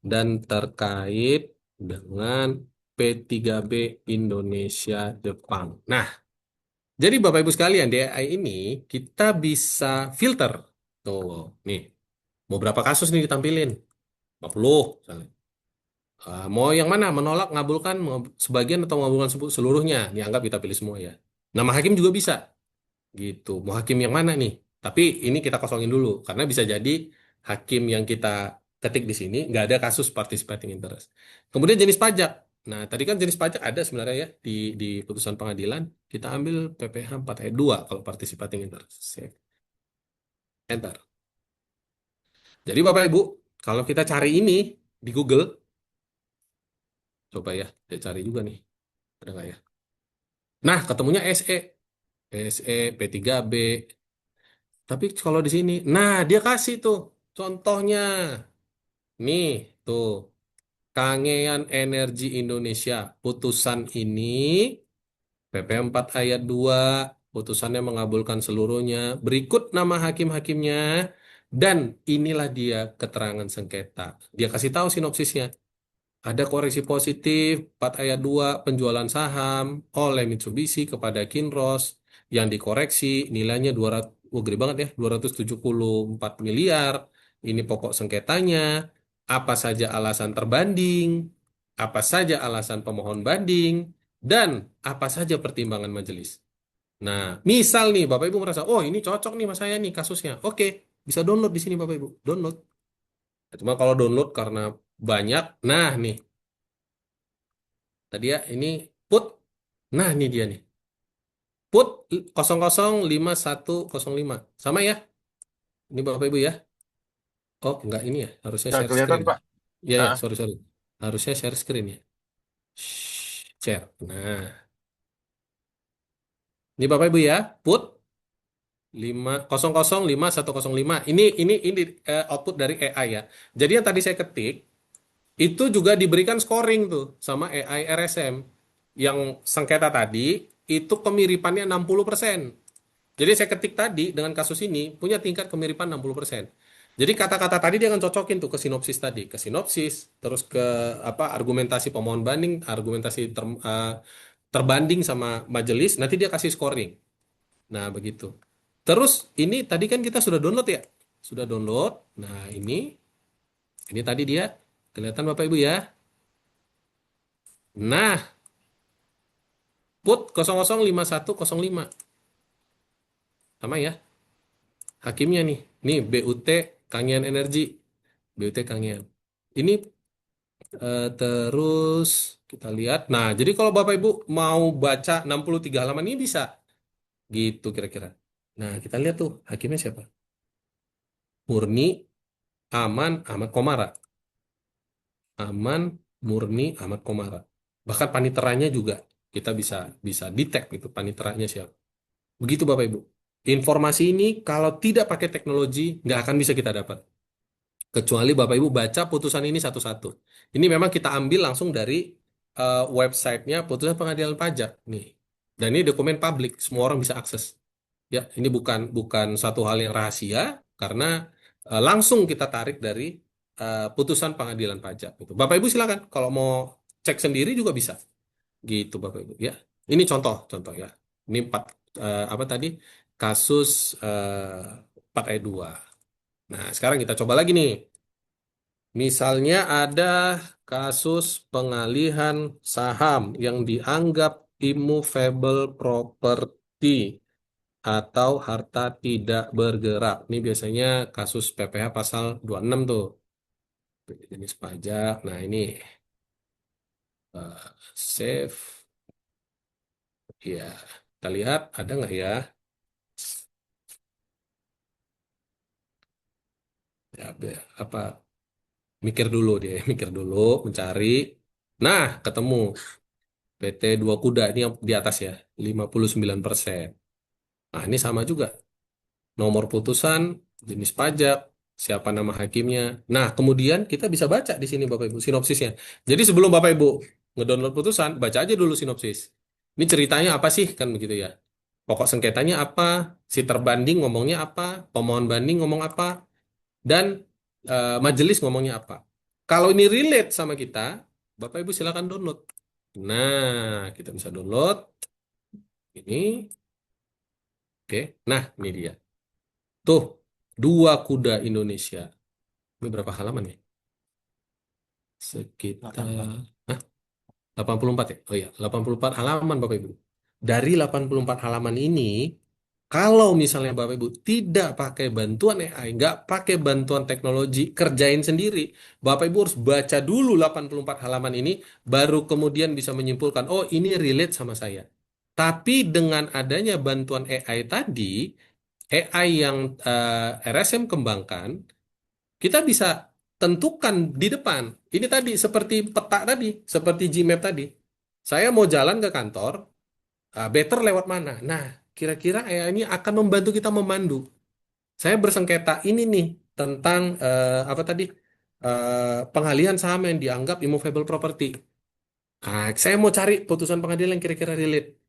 Speaker 2: Dan terkait dengan P3B Indonesia Jepang. Nah, jadi Bapak Ibu sekalian, di AI ini kita bisa filter. Tuh, nih. Mau berapa kasus nih ditampilin? 50 misalnya. Mau yang mana? Menolak, ngabulkan, sebagian atau mengabulkan seluruhnya? Dianggap kita pilih semua ya. Nama hakim juga bisa. Gitu. Mau hakim yang mana nih? Tapi ini kita kosongin dulu. Karena bisa jadi hakim yang kita ketik di sini nggak ada kasus participating interest. Kemudian jenis pajak. Nah, tadi kan jenis pajak ada sebenarnya ya di putusan pengadilan. Kita ambil PPh 4 ayat 2 kalau participating interest. Enter. Jadi Bapak Ibu, kalau kita cari ini di Google, coba ya, saya cari juga nih. Ada nggak ya? Nah, ketemunya SE P3B. Tapi kalau di sini, nah dia kasih tuh contohnya. Nih, tuh. Kangean Energi Indonesia. Putusan ini PP 4 ayat 2 putusannya mengabulkan seluruhnya. Berikut nama hakim-hakimnya dan inilah dia keterangan sengketa. Dia kasih tahu sinopsisnya. Ada koreksi positif 4 ayat 2 penjualan saham oleh Mitsubishi kepada Kinross yang dikoreksi nilainya 200, gede banget ya, 274 miliar. Ini pokok sengketanya. Apa saja alasan terbanding, apa saja alasan pemohon banding, dan apa saja pertimbangan majelis. Nah, misal nih Bapak Ibu merasa, oh ini cocok nih mas saya nih kasusnya. Oke, bisa download di sini Bapak Ibu. Download. Cuma kalau download karena banyak, nah nih. Tadi ya, ini put. Nah, ini dia nih. Put 005105. Sama ya? Ini Bapak Ibu ya. Oh, enggak ini ya. Harusnya
Speaker 5: Ya,
Speaker 2: share
Speaker 5: kelihatan
Speaker 2: screen ya.
Speaker 5: Pak.
Speaker 2: Ya, ya,
Speaker 5: Ah,
Speaker 2: sorry, sorry. Harusnya share screen ya. Share. Nah, ini Bapak Ibu ya. Put 5005 Ini output dari AI ya. Jadi yang tadi saya ketik itu juga diberikan scoring tuh sama AI RSM. Yang sengketa tadi itu kemiripannya 60%. Jadi saya ketik tadi dengan kasus ini punya tingkat kemiripan 60%. Jadi kata-kata tadi dia akan cocokin tuh ke sinopsis tadi, ke sinopsis, terus ke apa argumentasi pemohon banding, argumentasi terbanding sama majelis, nanti dia kasih scoring. Nah, begitu. Terus ini tadi kan kita sudah download ya. Sudah download. Nah, ini tadi dia kelihatan Bapak Ibu ya. Nah, put 005105. Sama ya. Hakimnya nih. Nih BUT Kangean Energi. BUT Kangean. Ini terus kita lihat. Nah, jadi kalau Bapak Ibu mau baca 63 halaman ini bisa. Gitu kira-kira. Nah, kita lihat tuh hakimnya siapa? Murni Aman Ahmad Komara. Aman Murni Ahmad Komara. Bahkan paniteranya juga kita bisa bisa detect gitu paniteranya siapa. Begitu Bapak Ibu. Informasi ini kalau tidak pakai teknologi nggak akan bisa kita dapat. Kecuali Bapak Ibu baca putusan ini satu-satu. Ini memang kita ambil langsung dari websitenya putusan pengadilan pajak nih. Dan ini dokumen publik, semua orang bisa akses. Ya, ini bukan bukan satu hal yang rahasia karena langsung kita tarik dari putusan pengadilan pajak. Gitu. Bapak Ibu silakan kalau mau cek sendiri juga bisa. Gitu Bapak Ibu. Ya, ini contoh ya. Ini apa tadi kasus 4 ayat 2. Nah, sekarang kita coba lagi nih. Misalnya ada kasus pengalihan saham yang dianggap immovable property atau harta tidak bergerak. Ini biasanya kasus PPh pasal 26 tuh. Jenis pajak. Nah, ini save. Ya, kita lihat ada nggak ya? Ya, apa? Mikir dulu dia, mikir dulu, mencari. Nah, ketemu PT Dua Kuda ini yang di atas ya, 59%. Nah, ini sama juga. Nomor putusan, jenis pajak, siapa nama hakimnya. Nah, kemudian kita bisa baca di sini Bapak Ibu sinopsisnya. Jadi sebelum Bapak Ibu ngedownload putusan, baca aja dulu sinopsis. Ini ceritanya apa sih kan begitu ya. Pokok sengketanya apa, si terbanding ngomongnya apa, pemohon banding ngomong apa, dan majelis ngomongnya apa. Kalau ini relate sama kita, Bapak Ibu silakan download. Nah, kita bisa download ini. Oke, nah ini dia. Tuh, Dua Kuda Indonesia. Ini berapa halaman ya? Sekitar Hah? 84 ya? Oh iya, 84 halaman Bapak Ibu. Dari 84 halaman ini, Kalau misalnya Bapak Ibu tidak pakai bantuan AI, nggak pakai bantuan teknologi, kerjain sendiri, Bapak Ibu harus baca dulu 84 halaman ini, baru kemudian bisa menyimpulkan, oh ini relate sama saya. Tapi dengan adanya bantuan AI tadi, AI yang RSM kembangkan, kita bisa tentukan di depan. Ini tadi seperti peta tadi, seperti Gmap tadi. Saya mau jalan ke kantor, better lewat mana? Nah, kira-kira AI ini akan membantu kita memandu. Saya bersengketa ini nih tentang apa tadi pengalihan saham yang dianggap immovable property. Saya mau cari putusan pengadilan yang kira-kira relate.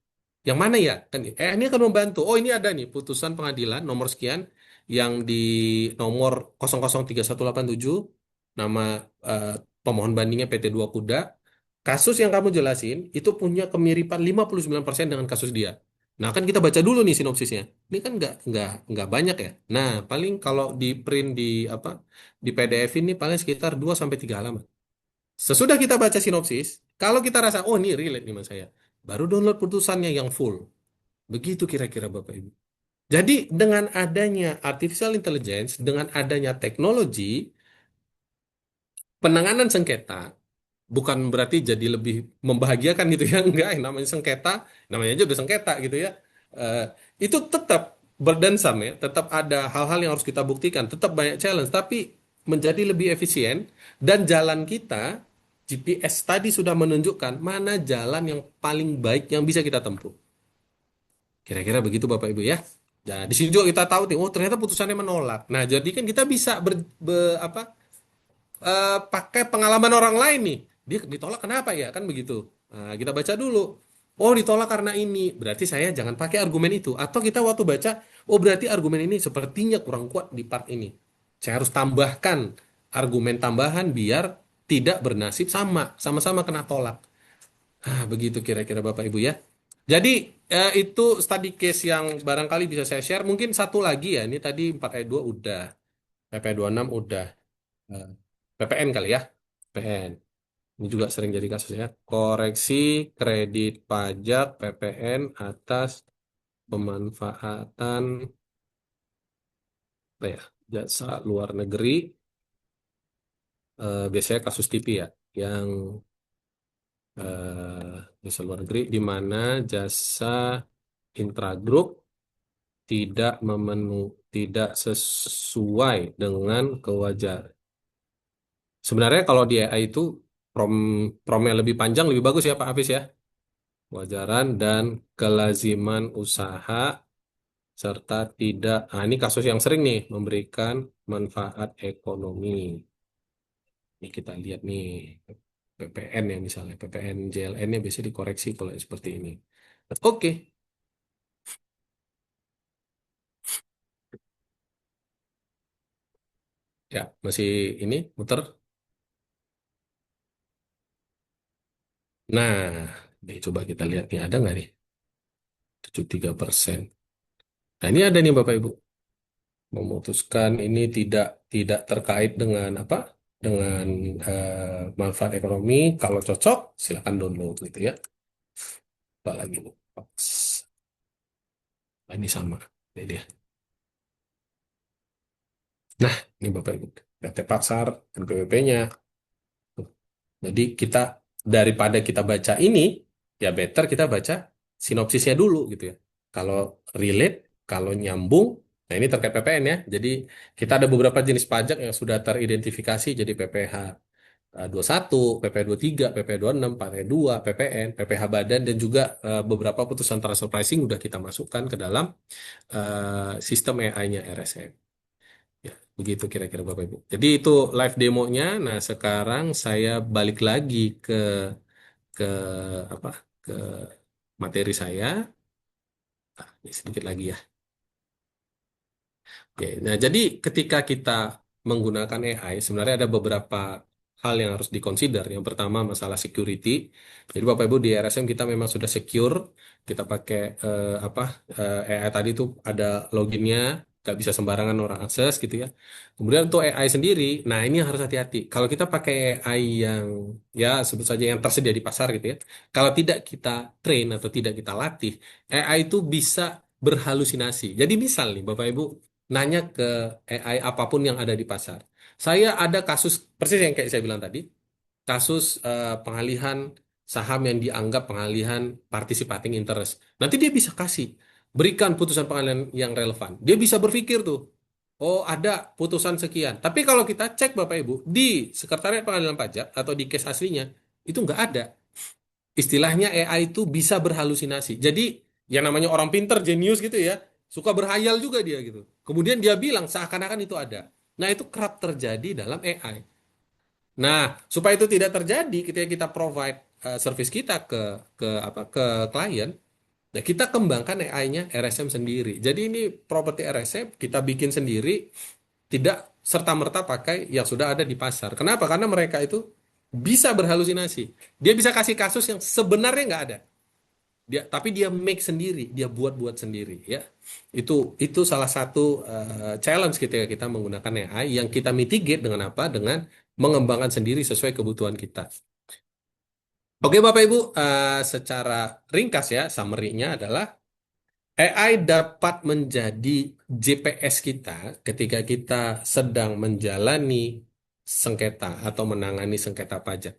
Speaker 2: Yang mana ya? Kan ini akan membantu. Oh, ini ada nih putusan pengadilan nomor sekian yang di nomor 003187 nama eh, pemohon bandingnya PT Dua Kuda. Kasus yang kamu jelasin itu punya kemiripan 59% dengan kasus dia. Nah, kan kita baca dulu nih sinopsisnya. Ini kan nggak banyak ya. Nah, paling kalau di print di apa di PDF ini paling sekitar 2 sampai 3 halaman. Sesudah kita baca sinopsis, kalau kita rasa oh ini relate nih mas saya, baru download putusannya yang full. Begitu kira-kira Bapak Ibu. Jadi dengan adanya artificial intelligence, dengan adanya teknologi, penanganan sengketa bukan berarti jadi lebih membahagiakan gitu ya. Enggak, yang namanya sengketa, namanya aja udah sengketa gitu ya. Eh, itu tetap burdensome ya, tetap ada hal-hal yang harus kita buktikan, tetap banyak challenge, tapi menjadi lebih efisien dan jalan kita GPS tadi sudah menunjukkan mana jalan yang paling baik yang bisa kita tempuh. Kira-kira begitu Bapak Ibu ya. Nah, di sini juga kita tahu nih, oh ternyata putusannya menolak. Nah, jadi kan kita bisa apa pakai pengalaman orang lain nih. Dia ditolak kenapa ya? Kan begitu. Nah, kita baca dulu. Oh, ditolak karena ini. Berarti saya jangan pakai argumen itu. Atau kita waktu baca, oh berarti argumen ini sepertinya kurang kuat di part ini. Saya harus tambahkan argumen tambahan biar tidak bernasib sama-sama kena tolak. Begitu kira-kira Bapak Ibu ya. Jadi itu study case yang barangkali bisa saya share. Mungkin satu lagi ya. Ini tadi 4 ayat 2 udah. PP26 udah. Eh, PPN kali ya. PPN. Ini juga sering jadi kasus ya. Koreksi kredit pajak PPN atas pemanfaatan apa ya, jasa luar negeri. Biasanya kasus TV ya. Yang jasa luar negeri di mana jasa intragroup tidak sesuai dengan kewajaran. Sebenarnya kalau di AI itu promnya lebih panjang lebih bagus ya Pak Hafiz ya. Kewajaran dan kelaziman usaha serta tidak. Ini kasus yang sering nih memberikan manfaat ekonomi. Ini kita lihat nih PPN ya misalnya PPN JLN-nya biasanya dikoreksi kalau seperti ini. Oke. Ya, masih ini muter. Nah, nih, coba kita lihat nih ada nggak nih 73%. Nah, ini ada nih Bapak Ibu. Memutuskan ini tidak terkait dengan apa? Dengan manfaat ekonomi. Kalau cocok, silakan download gitu ya. Apa lagi nih? Nah, ini sama. Ini dia. Nah, ini Bapak Ibu. PT Pasar, NPWP-nya. Jadi kita daripada kita baca ini, ya better kita baca sinopsisnya dulu gitu ya. Kalau relate, kalau nyambung, nah ini terkait PPN ya. Jadi kita ada beberapa jenis pajak yang sudah teridentifikasi jadi PPh 21, PPh 23, PPh 26, PPh 2, PPN, PPh badan dan juga beberapa putusan transfer pricing sudah kita masukkan ke dalam sistem AI-nya RSM. Ya, begitu kira-kira Bapak Ibu. Jadi itu live demonya. Nah, sekarang saya balik lagi ke apa? Ke materi saya. Ini sedikit lagi ya. Oke, nah jadi ketika kita menggunakan AI, sebenarnya ada beberapa hal yang harus dikonsider. Yang pertama masalah security. Jadi Bapak Ibu di RSM kita memang sudah secure. Kita pakai AI tadi itu ada loginnya, nggak bisa sembarangan orang akses gitu ya. Kemudian untuk AI sendiri, nah ini harus hati-hati. Kalau kita pakai AI yang ya sebut saja yang tersedia di pasar gitu ya, kalau tidak kita train atau tidak kita latih, AI itu bisa berhalusinasi. Jadi misal nih Bapak Ibu nanya ke AI apapun yang ada di pasar. Saya ada kasus persis yang kayak saya bilang tadi, kasus pengalihan saham yang dianggap pengalihan participating interest. Nanti dia bisa berikan putusan pengalihan yang relevan. Dia bisa berpikir tuh, oh ada putusan sekian. Tapi kalau kita cek Bapak Ibu, di Sekretariat Pengadilan Pajak atau di case aslinya, itu nggak ada. Istilahnya AI itu bisa berhalusinasi. Jadi yang namanya orang pinter, jenius gitu ya, suka berhayal juga dia gitu. Kemudian dia bilang seakan-akan itu ada. Nah itu kerap terjadi dalam AI. Nah, supaya itu tidak terjadi ketika kita provide service kita ke klien, nah kita kembangkan AI-nya RSM sendiri. Jadi ini properti RSM kita bikin sendiri, tidak serta-merta pakai yang sudah ada di pasar. Kenapa? Karena mereka itu bisa berhalusinasi. Dia bisa kasih kasus yang sebenarnya nggak ada. Tapi dia make sendiri, dia buat-buat sendiri ya. Itu salah satu challenge ketika kita menggunakan AI yang kita mitigate dengan apa? Dengan mengembangkan sendiri sesuai kebutuhan kita. Oke Bapak Ibu, secara ringkas ya, summary-nya adalah AI dapat menjadi GPS kita ketika kita sedang menjalani sengketa atau menangani sengketa pajak.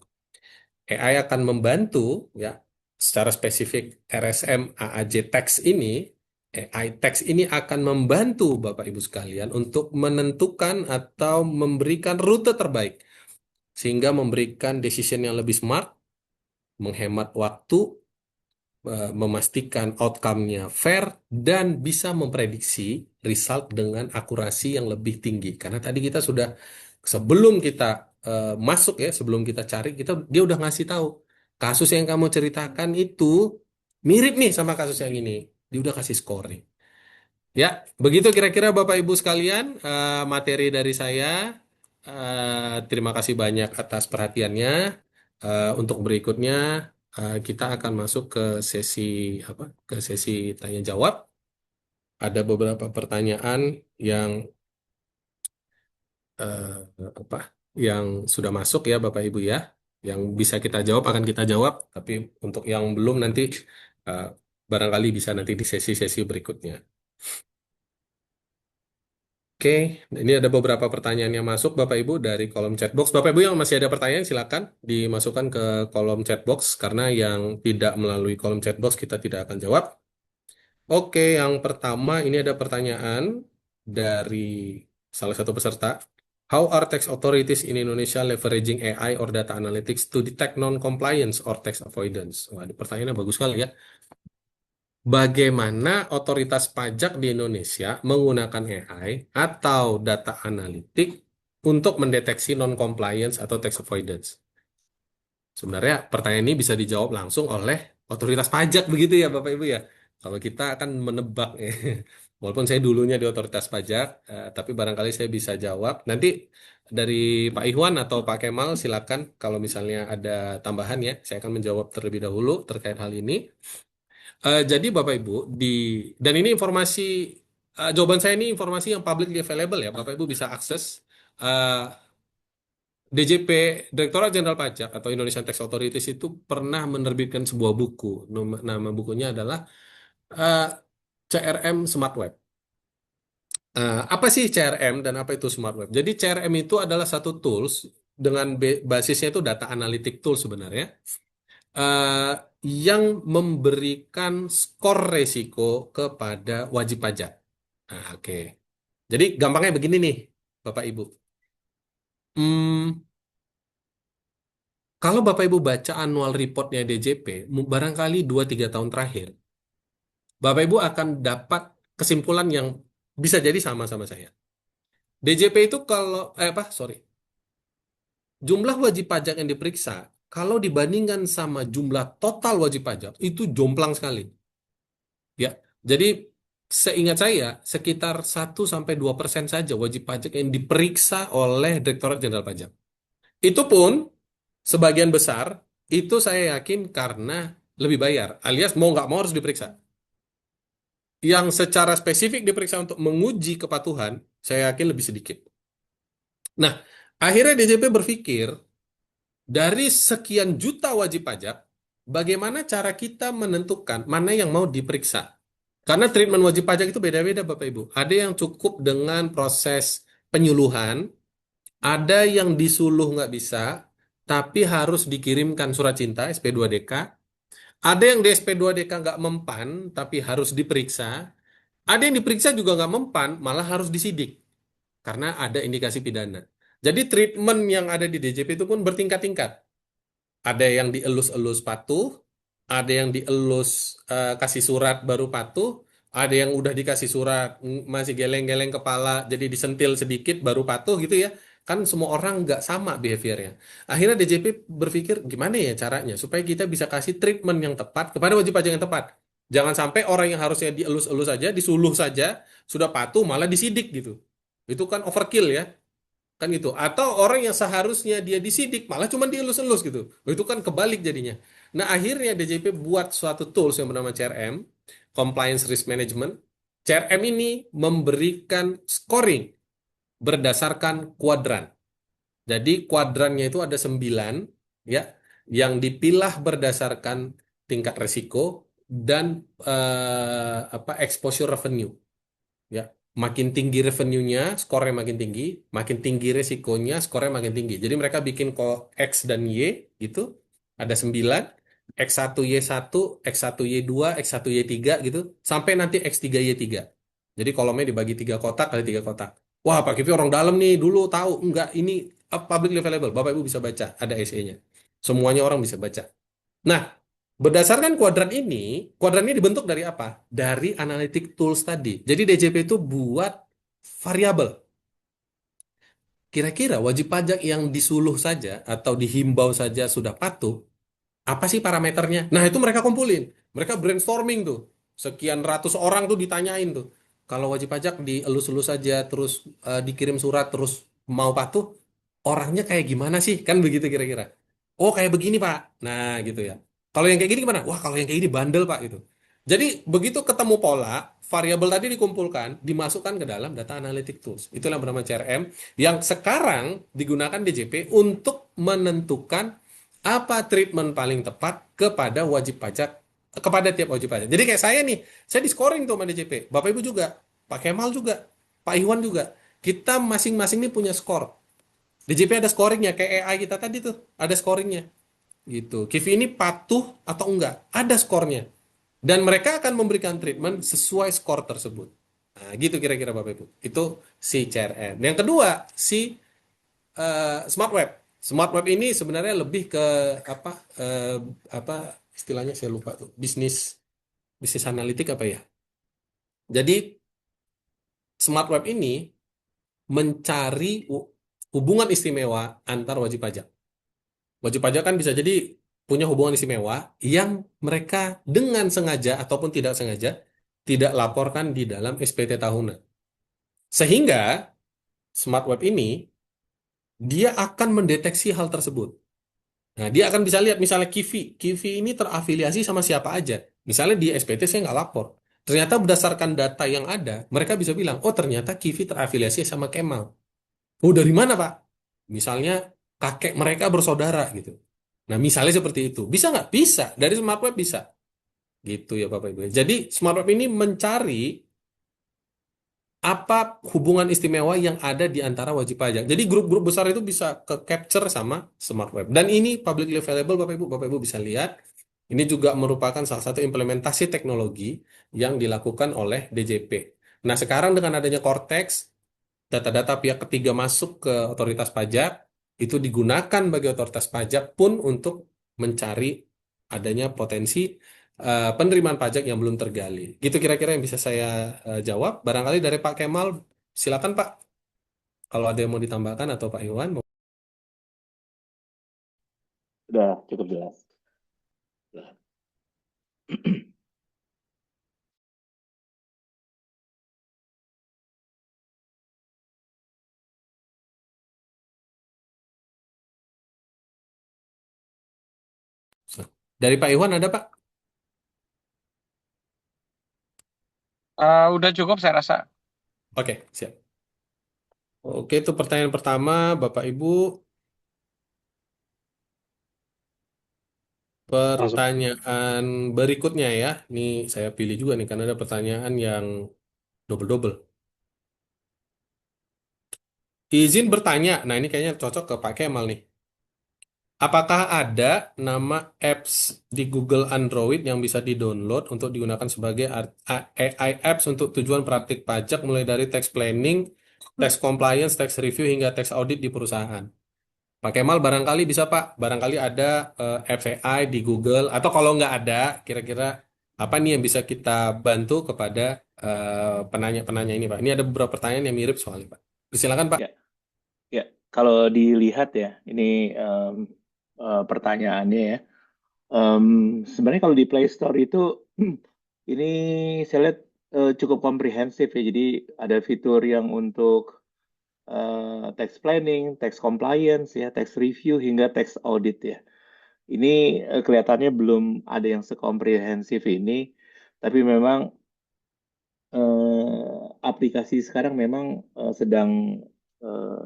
Speaker 2: AI akan membantu ya secara spesifik RSM AAJ Tax ini, AI Tax ini akan membantu Bapak Ibu sekalian untuk menentukan atau memberikan rute terbaik sehingga memberikan decision yang lebih smart, menghemat waktu, memastikan outcome-nya fair, dan bisa memprediksi result dengan akurasi yang lebih tinggi. Karena tadi kita sudah, sebelum kita masuk ya, sebelum kita cari, dia udah ngasih tahu, kasus yang kamu ceritakan itu mirip nih sama kasus yang ini. Dia udah kasih scoring. Ya, begitu kira-kira Bapak Ibu sekalian, materi dari saya. Terima kasih banyak atas perhatiannya. Untuk berikutnya, kita akan masuk ke sesi tanya jawab. Ada beberapa pertanyaan yang sudah masuk ya Bapak Ibu ya, yang bisa kita jawab akan kita jawab. Tapi untuk yang belum nanti barangkali bisa nanti di sesi-sesi berikutnya. Oke, ini ada beberapa pertanyaan yang masuk Bapak Ibu dari kolom chatbox. Bapak Ibu yang masih ada pertanyaan silakan dimasukkan ke kolom chatbox karena yang tidak melalui kolom chatbox kita tidak akan jawab. Oke, yang pertama ini ada pertanyaan dari salah satu peserta. How are tax authorities in Indonesia leveraging AI or data analytics to detect non-compliance or tax avoidance? Wah, pertanyaannya bagus sekali ya. Bagaimana otoritas pajak di Indonesia menggunakan AI atau data analitik untuk mendeteksi non-compliance atau tax avoidance? Sebenarnya pertanyaan ini bisa dijawab langsung oleh otoritas pajak begitu ya Bapak Ibu ya. Kalau kita akan menebak ya. Walaupun saya dulunya di otoritas pajak, tapi barangkali saya bisa jawab. Nanti dari Pak Ikhwan atau Pak Kemal silakan kalau misalnya ada tambahan ya. Saya akan menjawab terlebih dahulu terkait hal ini. Jadi Bapak Ibu dan ini informasi jawaban saya ini informasi yang publicly available ya. Bapak Ibu bisa akses DJP Direktorat Jenderal Pajak atau Indonesian Tax Authorities itu pernah menerbitkan sebuah buku. Nama bukunya adalah CRM Smart Web. Apa sih CRM dan apa itu Smart Web? Jadi CRM itu adalah satu tools dengan basisnya itu data analytic tool sebenarnya. Yang memberikan skor resiko kepada wajib pajak. Nah, oke. Jadi gampangnya begini nih, Bapak Ibu. Kalau Bapak Ibu baca annual reportnya DJP, barangkali 2-3 tahun terakhir, Bapak Ibu akan dapat kesimpulan yang bisa jadi sama-sama saya. DJP itu jumlah wajib pajak yang diperiksa, kalau dibandingkan sama jumlah total wajib pajak, itu jomplang sekali. Ya, jadi seingat saya sekitar 1-2% saja wajib pajak yang diperiksa oleh Direktorat Jenderal Pajak. Itu pun sebagian besar itu saya yakin karena lebih bayar, alias mau nggak mau harus diperiksa. Yang secara spesifik diperiksa untuk menguji kepatuhan, saya yakin lebih sedikit. Nah, akhirnya DJP berpikir dari sekian juta wajib pajak, bagaimana cara kita menentukan mana yang mau diperiksa? Karena treatment wajib pajak itu beda-beda Bapak Ibu. Ada yang cukup dengan proses penyuluhan, ada yang disuluh nggak bisa, tapi harus dikirimkan surat cinta SP2DK. Ada yang di SP2DK nggak mempan, tapi harus diperiksa. Ada yang diperiksa juga nggak mempan, malah harus disidik karena ada indikasi pidana. Jadi treatment yang ada di DJP itu pun bertingkat-tingkat. Ada yang dielus-elus patuh, ada yang dielus kasih surat baru patuh, ada yang udah dikasih surat masih geleng-geleng kepala, jadi disentil sedikit baru patuh gitu ya. Kan semua orang nggak sama behaviornya. Akhirnya DJP berpikir gimana ya caranya supaya kita bisa kasih treatment yang tepat kepada wajib pajak yang tepat. Jangan sampai orang yang harusnya dielus-elus saja, disuluh saja, sudah patuh malah disidik gitu. Itu kan overkill ya. Kan gitu. Atau orang yang seharusnya dia disidik malah cuma dielus-elus gitu. Itu kan kebalik jadinya. Nah, akhirnya DJP buat suatu tools yang bernama CRM, Compliance Risk Management. CRM ini memberikan scoring berdasarkan kuadran. Jadi kuadrannya itu ada 9 ya, yang dipilah berdasarkan tingkat resiko dan exposure revenue. Ya, makin tinggi revenue-nya, skornya makin tinggi resikonya, skornya makin tinggi. Jadi mereka bikin kok X dan Y gitu, ada 9, X1Y1, X1Y2, X1Y3 gitu, sampai nanti X3Y3. Jadi kolomnya dibagi 3 kotak kali 3 kotak. Wah, Pak Kivi orang dalam nih, dulu tahu. Enggak, ini publicly available. Bapak Ibu bisa baca, ada SE-nya. Semuanya orang bisa baca. Nah, berdasarkan kuadran ini dibentuk dari apa? Dari analytic tools tadi. Jadi DJP itu buat variabel. Kira-kira wajib pajak yang disuluh saja atau dihimbau saja sudah patuh, apa sih parameternya? Nah, itu mereka kumpulin. Mereka brainstorming tuh. Sekian ratus orang tuh ditanyain tuh. Kalau wajib pajak dielus-elus saja, terus dikirim surat, terus mau patuh, orangnya kayak gimana sih? Kan begitu kira-kira. Oh, kayak begini, Pak. Nah, gitu ya. Kalau yang kayak gini gimana? Wah, kalau yang kayak gini bandel, Pak, gitu. Jadi, begitu ketemu pola, variabel tadi dikumpulkan, dimasukkan ke dalam data analytic tools. Itulah yang bernama CRM, yang sekarang digunakan DJP untuk menentukan apa treatment paling tepat kepada wajib pajak, kepada tiap wajib pajak. Jadi kayak saya nih, saya di scoring tuh sama DJP. Bapak Ibu juga, Pak Kemal juga, Pak Iwan juga. Kita masing-masing nih punya skor. DJP ada scoringnya, kayak AI kita tadi tuh, ada scoringnya. Gitu. Kivi ini patuh atau enggak? Ada skornya. Dan mereka akan memberikan treatment sesuai skor tersebut. Nah, gitu kira-kira Bapak Ibu. Itu si CRM. Yang kedua, si smart web. Smart web ini sebenarnya lebih ke apa apa istilahnya saya lupa tuh. Bisnis analitik apa ya? Jadi smart web ini mencari hubungan istimewa antar wajib pajak. Wajib pajak kan bisa jadi punya hubungan istimewa yang mereka dengan sengaja ataupun tidak sengaja tidak laporkan di dalam SPT tahunan. Sehingga smart web ini dia akan mendeteksi hal tersebut. Nah, dia akan bisa lihat misalnya Kivi ini terafiliasi sama siapa aja. Misalnya di SPT saya nggak lapor. Ternyata berdasarkan data yang ada, mereka bisa bilang, oh ternyata Kivi terafiliasi sama Kemal. Oh dari mana Pak? Misalnya kakek mereka bersaudara gitu. Nah misalnya seperti itu. Bisa nggak? Bisa. Dari smart web bisa. Gitu ya Bapak Ibu. Jadi smart web ini mencari apa hubungan istimewa yang ada di antara wajib pajak. Jadi grup-grup besar itu bisa ke capture sama smart web. Dan ini publicly available Bapak Ibu bisa lihat. Ini juga merupakan salah satu implementasi teknologi yang dilakukan oleh DJP. Nah, sekarang dengan adanya Cortex, data-data pihak ketiga masuk ke otoritas pajak, itu digunakan bagi otoritas pajak pun untuk mencari adanya potensi penerimaan pajak yang belum tergali. Gitu kira-kira yang bisa saya jawab. Barangkali dari Pak Kemal, silakan Pak. Kalau ada yang mau ditambahkan atau Pak Iwan.
Speaker 3: Udah cukup jelas.
Speaker 2: Dari Pak Iwan ada Pak?
Speaker 4: Udah cukup saya rasa.
Speaker 2: Oke, siap. Oke, itu pertanyaan pertama, Bapak Ibu.
Speaker 4: Langsung.
Speaker 2: pertanyaan berikutnya ya. Ini saya pilih juga nih karena ada pertanyaan yang double-double. Izin bertanya. Nah, ini kayaknya cocok ke Pak Kemal nih. Apakah ada nama apps di Google Android yang bisa di-download untuk digunakan sebagai AI apps untuk tujuan praktik pajak mulai dari tax planning, tax compliance, tax review hingga tax audit di perusahaan? Pak Kemal barangkali bisa Pak, barangkali ada apps AI di Google atau kalau nggak ada, kira-kira apa nih yang bisa kita bantu kepada penanya-penanya ini Pak? Ini ada beberapa pertanyaan yang mirip soalnya Pak. Silakan Pak.
Speaker 3: Ya, ya. Kalau dilihat ya, ini pertanyaannya ya. Sebenarnya kalau di Play Store itu ini saya lihat cukup komprehensif ya. Jadi ada fitur yang untuk tax planning, tax compliance ya, tax review hingga tax audit ya. Ini kelihatannya belum ada yang sekomprehensif ini, tapi memang aplikasi sekarang memang sedang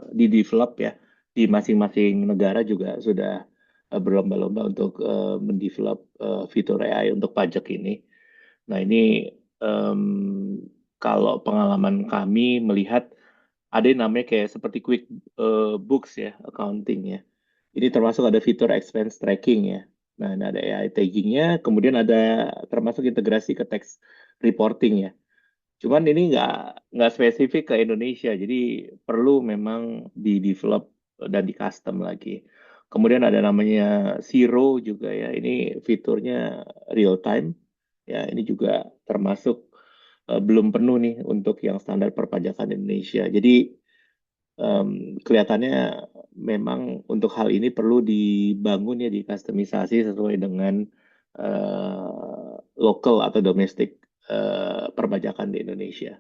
Speaker 3: di-develop ya. Di masing-masing negara juga sudah berlomba-lomba untuk mendevelop fitur AI untuk pajak ini. Nah, ini em, kalau pengalaman kami melihat ada yang namanya kayak seperti Quick Books ya, accounting ya. Ini termasuk ada fitur expense tracking ya. Nah, ini ada AI taggingnya, kemudian ada termasuk integrasi ke tax reporting ya. Cuman ini nggak spesifik ke Indonesia, jadi perlu memang di-develop dan di-custom lagi. Kemudian ada namanya Zero juga ya, ini fiturnya real time. Ya, ini juga termasuk belum penuh nih untuk yang standar perpajakan Indonesia. Jadi kelihatannya memang untuk hal ini perlu dibangun ya, dikustomisasi sesuai dengan lokal atau domestik perpajakan di Indonesia.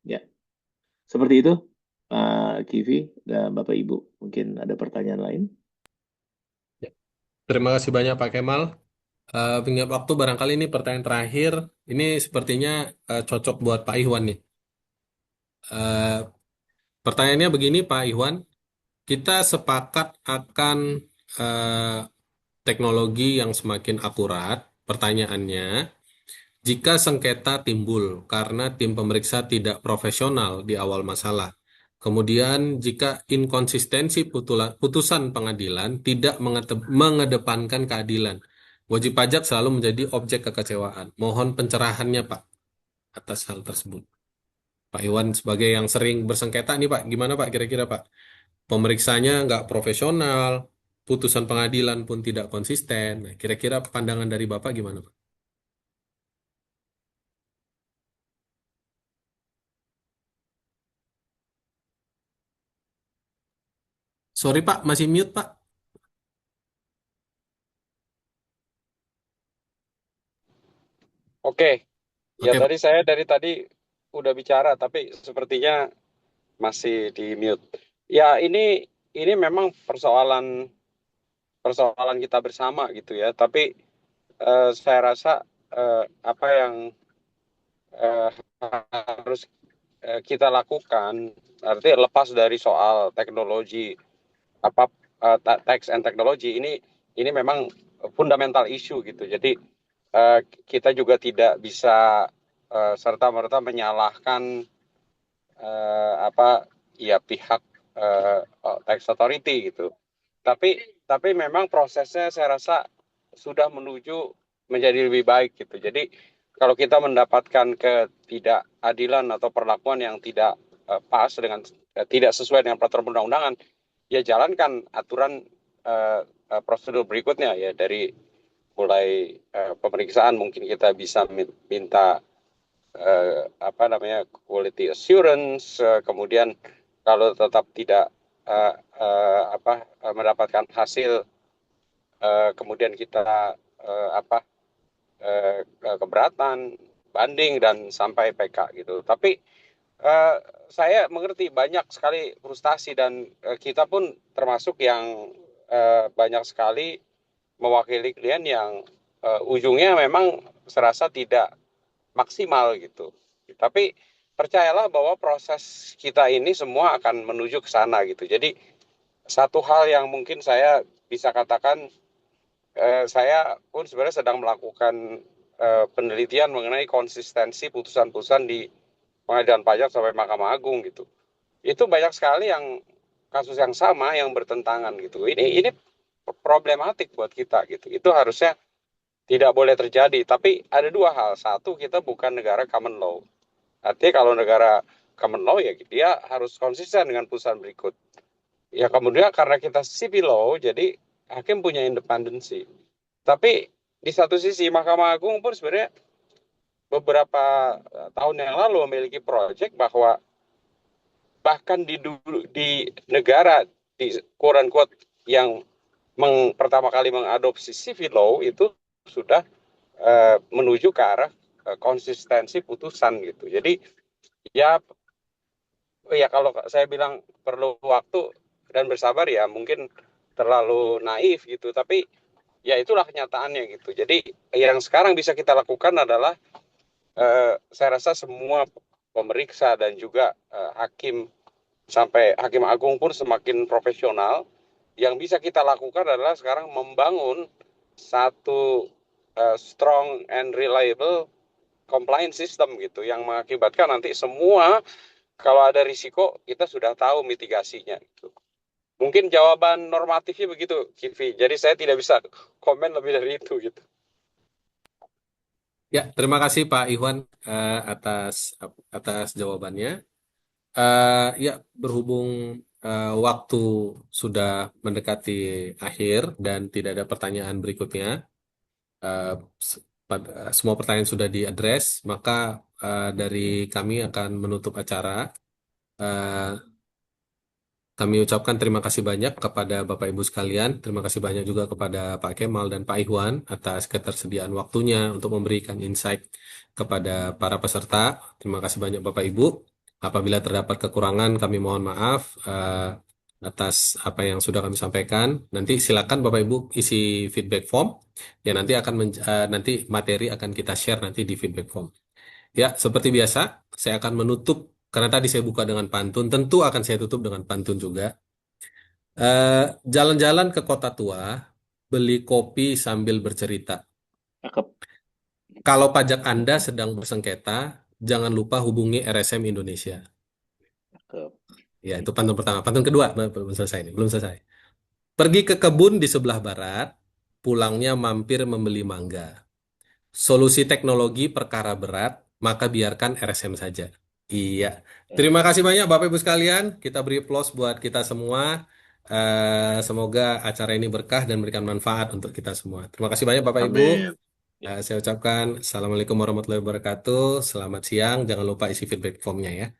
Speaker 3: Ya, seperti itu, Pak Kivi dan Bapak Ibu. Mungkin ada pertanyaan lain?
Speaker 2: Ya. Terima kasih banyak Pak Kemal. Mengingat waktu barangkali ini pertanyaan terakhir. Ini sepertinya cocok buat Pak Iwan nih. Eh, Pertanyaannya begini Pak Iwan. Kita sepakat akan eh, teknologi yang semakin akurat. Pertanyaannya, jika sengketa timbul karena tim pemeriksa tidak profesional di awal masalah, kemudian jika inkonsistensi putusan pengadilan tidak mengedepankan keadilan, wajib pajak selalu menjadi objek kekecewaan. Mohon pencerahannya, Pak, atas hal tersebut. Pak Iwan sebagai yang sering bersengketa nih, Pak, gimana Pak kira-kira, Pak? Pemeriksanya nggak profesional, putusan pengadilan pun tidak konsisten. Nah, kira-kira pandangan dari Bapak gimana, Pak? Sorry, Pak, masih mute, Pak.
Speaker 4: Oke, ya
Speaker 2: Oke, Pak.
Speaker 4: tadi saya dari tadi udah bicara, tapi sepertinya masih di mute. Ya ini memang persoalan kita bersama gitu ya. Tapi saya rasa apa yang eh, harus kita lakukan, artinya lepas dari soal teknologi apa tax and technology ini memang fundamental issue gitu. Jadi kita juga tidak bisa serta-merta menyalahkan apa ya pihak tax authority gitu. Tapi memang prosesnya saya rasa sudah menuju menjadi lebih baik gitu. Jadi kalau kita mendapatkan ketidakadilan atau perlakuan yang tidak pas dengan tidak sesuai dengan peraturan perundang-undangan, ya jalankan aturan prosedur berikutnya ya, dari mulai pemeriksaan mungkin kita bisa minta apa namanya quality assurance, kemudian kalau tetap tidak mendapatkan hasil, kemudian kita apa keberatan, banding dan sampai PK gitu. Tapi saya mengerti banyak sekali frustasi dan kita pun termasuk yang banyak sekali mewakili klien yang ujungnya memang serasa tidak maksimal gitu. Tapi percayalah bahwa proses kita ini semua akan menuju ke sana gitu. Jadi satu hal yang mungkin saya bisa katakan saya pun sebenarnya sedang melakukan penelitian mengenai konsistensi putusan-putusan di Pengadilan Pajak sampai Mahkamah Agung gitu. Itu banyak sekali yang kasus yang sama yang bertentangan gitu. Ini problematik buat kita gitu. Itu harusnya tidak boleh terjadi. Tapi ada dua hal. Satu, kita bukan negara common law. Artinya kalau negara common law ya dia harus konsisten dengan putusan berikut. Ya kemudian karena kita civil law, jadi hakim punya independensi. Tapi di satu sisi Mahkamah Agung pun sebenarnya beberapa tahun yang lalu memiliki proyek bahwa bahkan di negara di quote unquote yang pertama kali mengadopsi civil law itu sudah menuju ke arah konsistensi putusan gitu. Jadi ya kalau saya bilang perlu waktu dan bersabar ya mungkin terlalu naif gitu, tapi ya itulah kenyataannya gitu. Jadi yang sekarang bisa kita lakukan adalah saya rasa semua pemeriksa dan juga hakim sampai hakim agung pun semakin profesional. Yang bisa kita lakukan adalah sekarang membangun satu strong and reliable compliance system gitu yang mengakibatkan nanti semua kalau ada risiko kita sudah tahu mitigasinya gitu. Mungkin jawaban normatifnya begitu, Kivi. Jadi saya tidak bisa komen lebih dari itu gitu.
Speaker 2: Ya, terima kasih Pak Iwan atas jawabannya. Ya, berhubung waktu sudah mendekati akhir dan tidak ada pertanyaan berikutnya, semua pertanyaan sudah diadres, maka dari kami akan menutup acara. Kami ucapkan terima kasih banyak kepada Bapak Ibu sekalian. Terima kasih banyak juga kepada Pak Kemal dan Pak Iwan atas ketersediaan waktunya untuk memberikan insight kepada para peserta. Terima kasih banyak Bapak Ibu. Apabila terdapat kekurangan, kami mohon maaf atas apa yang sudah kami sampaikan. Nanti silakan Bapak Ibu isi feedback form. Ya nanti nanti materi akan kita share nanti di feedback form. Ya, seperti biasa, saya akan menutup karena tadi saya buka dengan pantun, tentu akan saya tutup dengan pantun juga. Jalan-jalan ke kota tua, beli kopi sambil bercerita.
Speaker 3: Cakep.
Speaker 2: Kalau pajak Anda sedang bersengketa, jangan lupa hubungi RSM Indonesia.
Speaker 3: Cakep.
Speaker 2: Ya, itu pantun pertama. Pantun kedua, belum selesai nih, belum selesai. Pergi ke kebun di sebelah barat, pulangnya mampir membeli mangga. Solusi teknologi perkara berat, maka biarkan RSM saja. Iya. Terima kasih banyak Bapak Ibu sekalian. Kita beri applause buat kita semua. Semoga acara ini berkah dan memberikan manfaat untuk kita semua. Terima kasih banyak Bapak Ibu.
Speaker 5: Amin.
Speaker 2: Saya ucapkan Assalamualaikum warahmatullahi wabarakatuh. Selamat siang. Jangan lupa isi feedback formnya ya.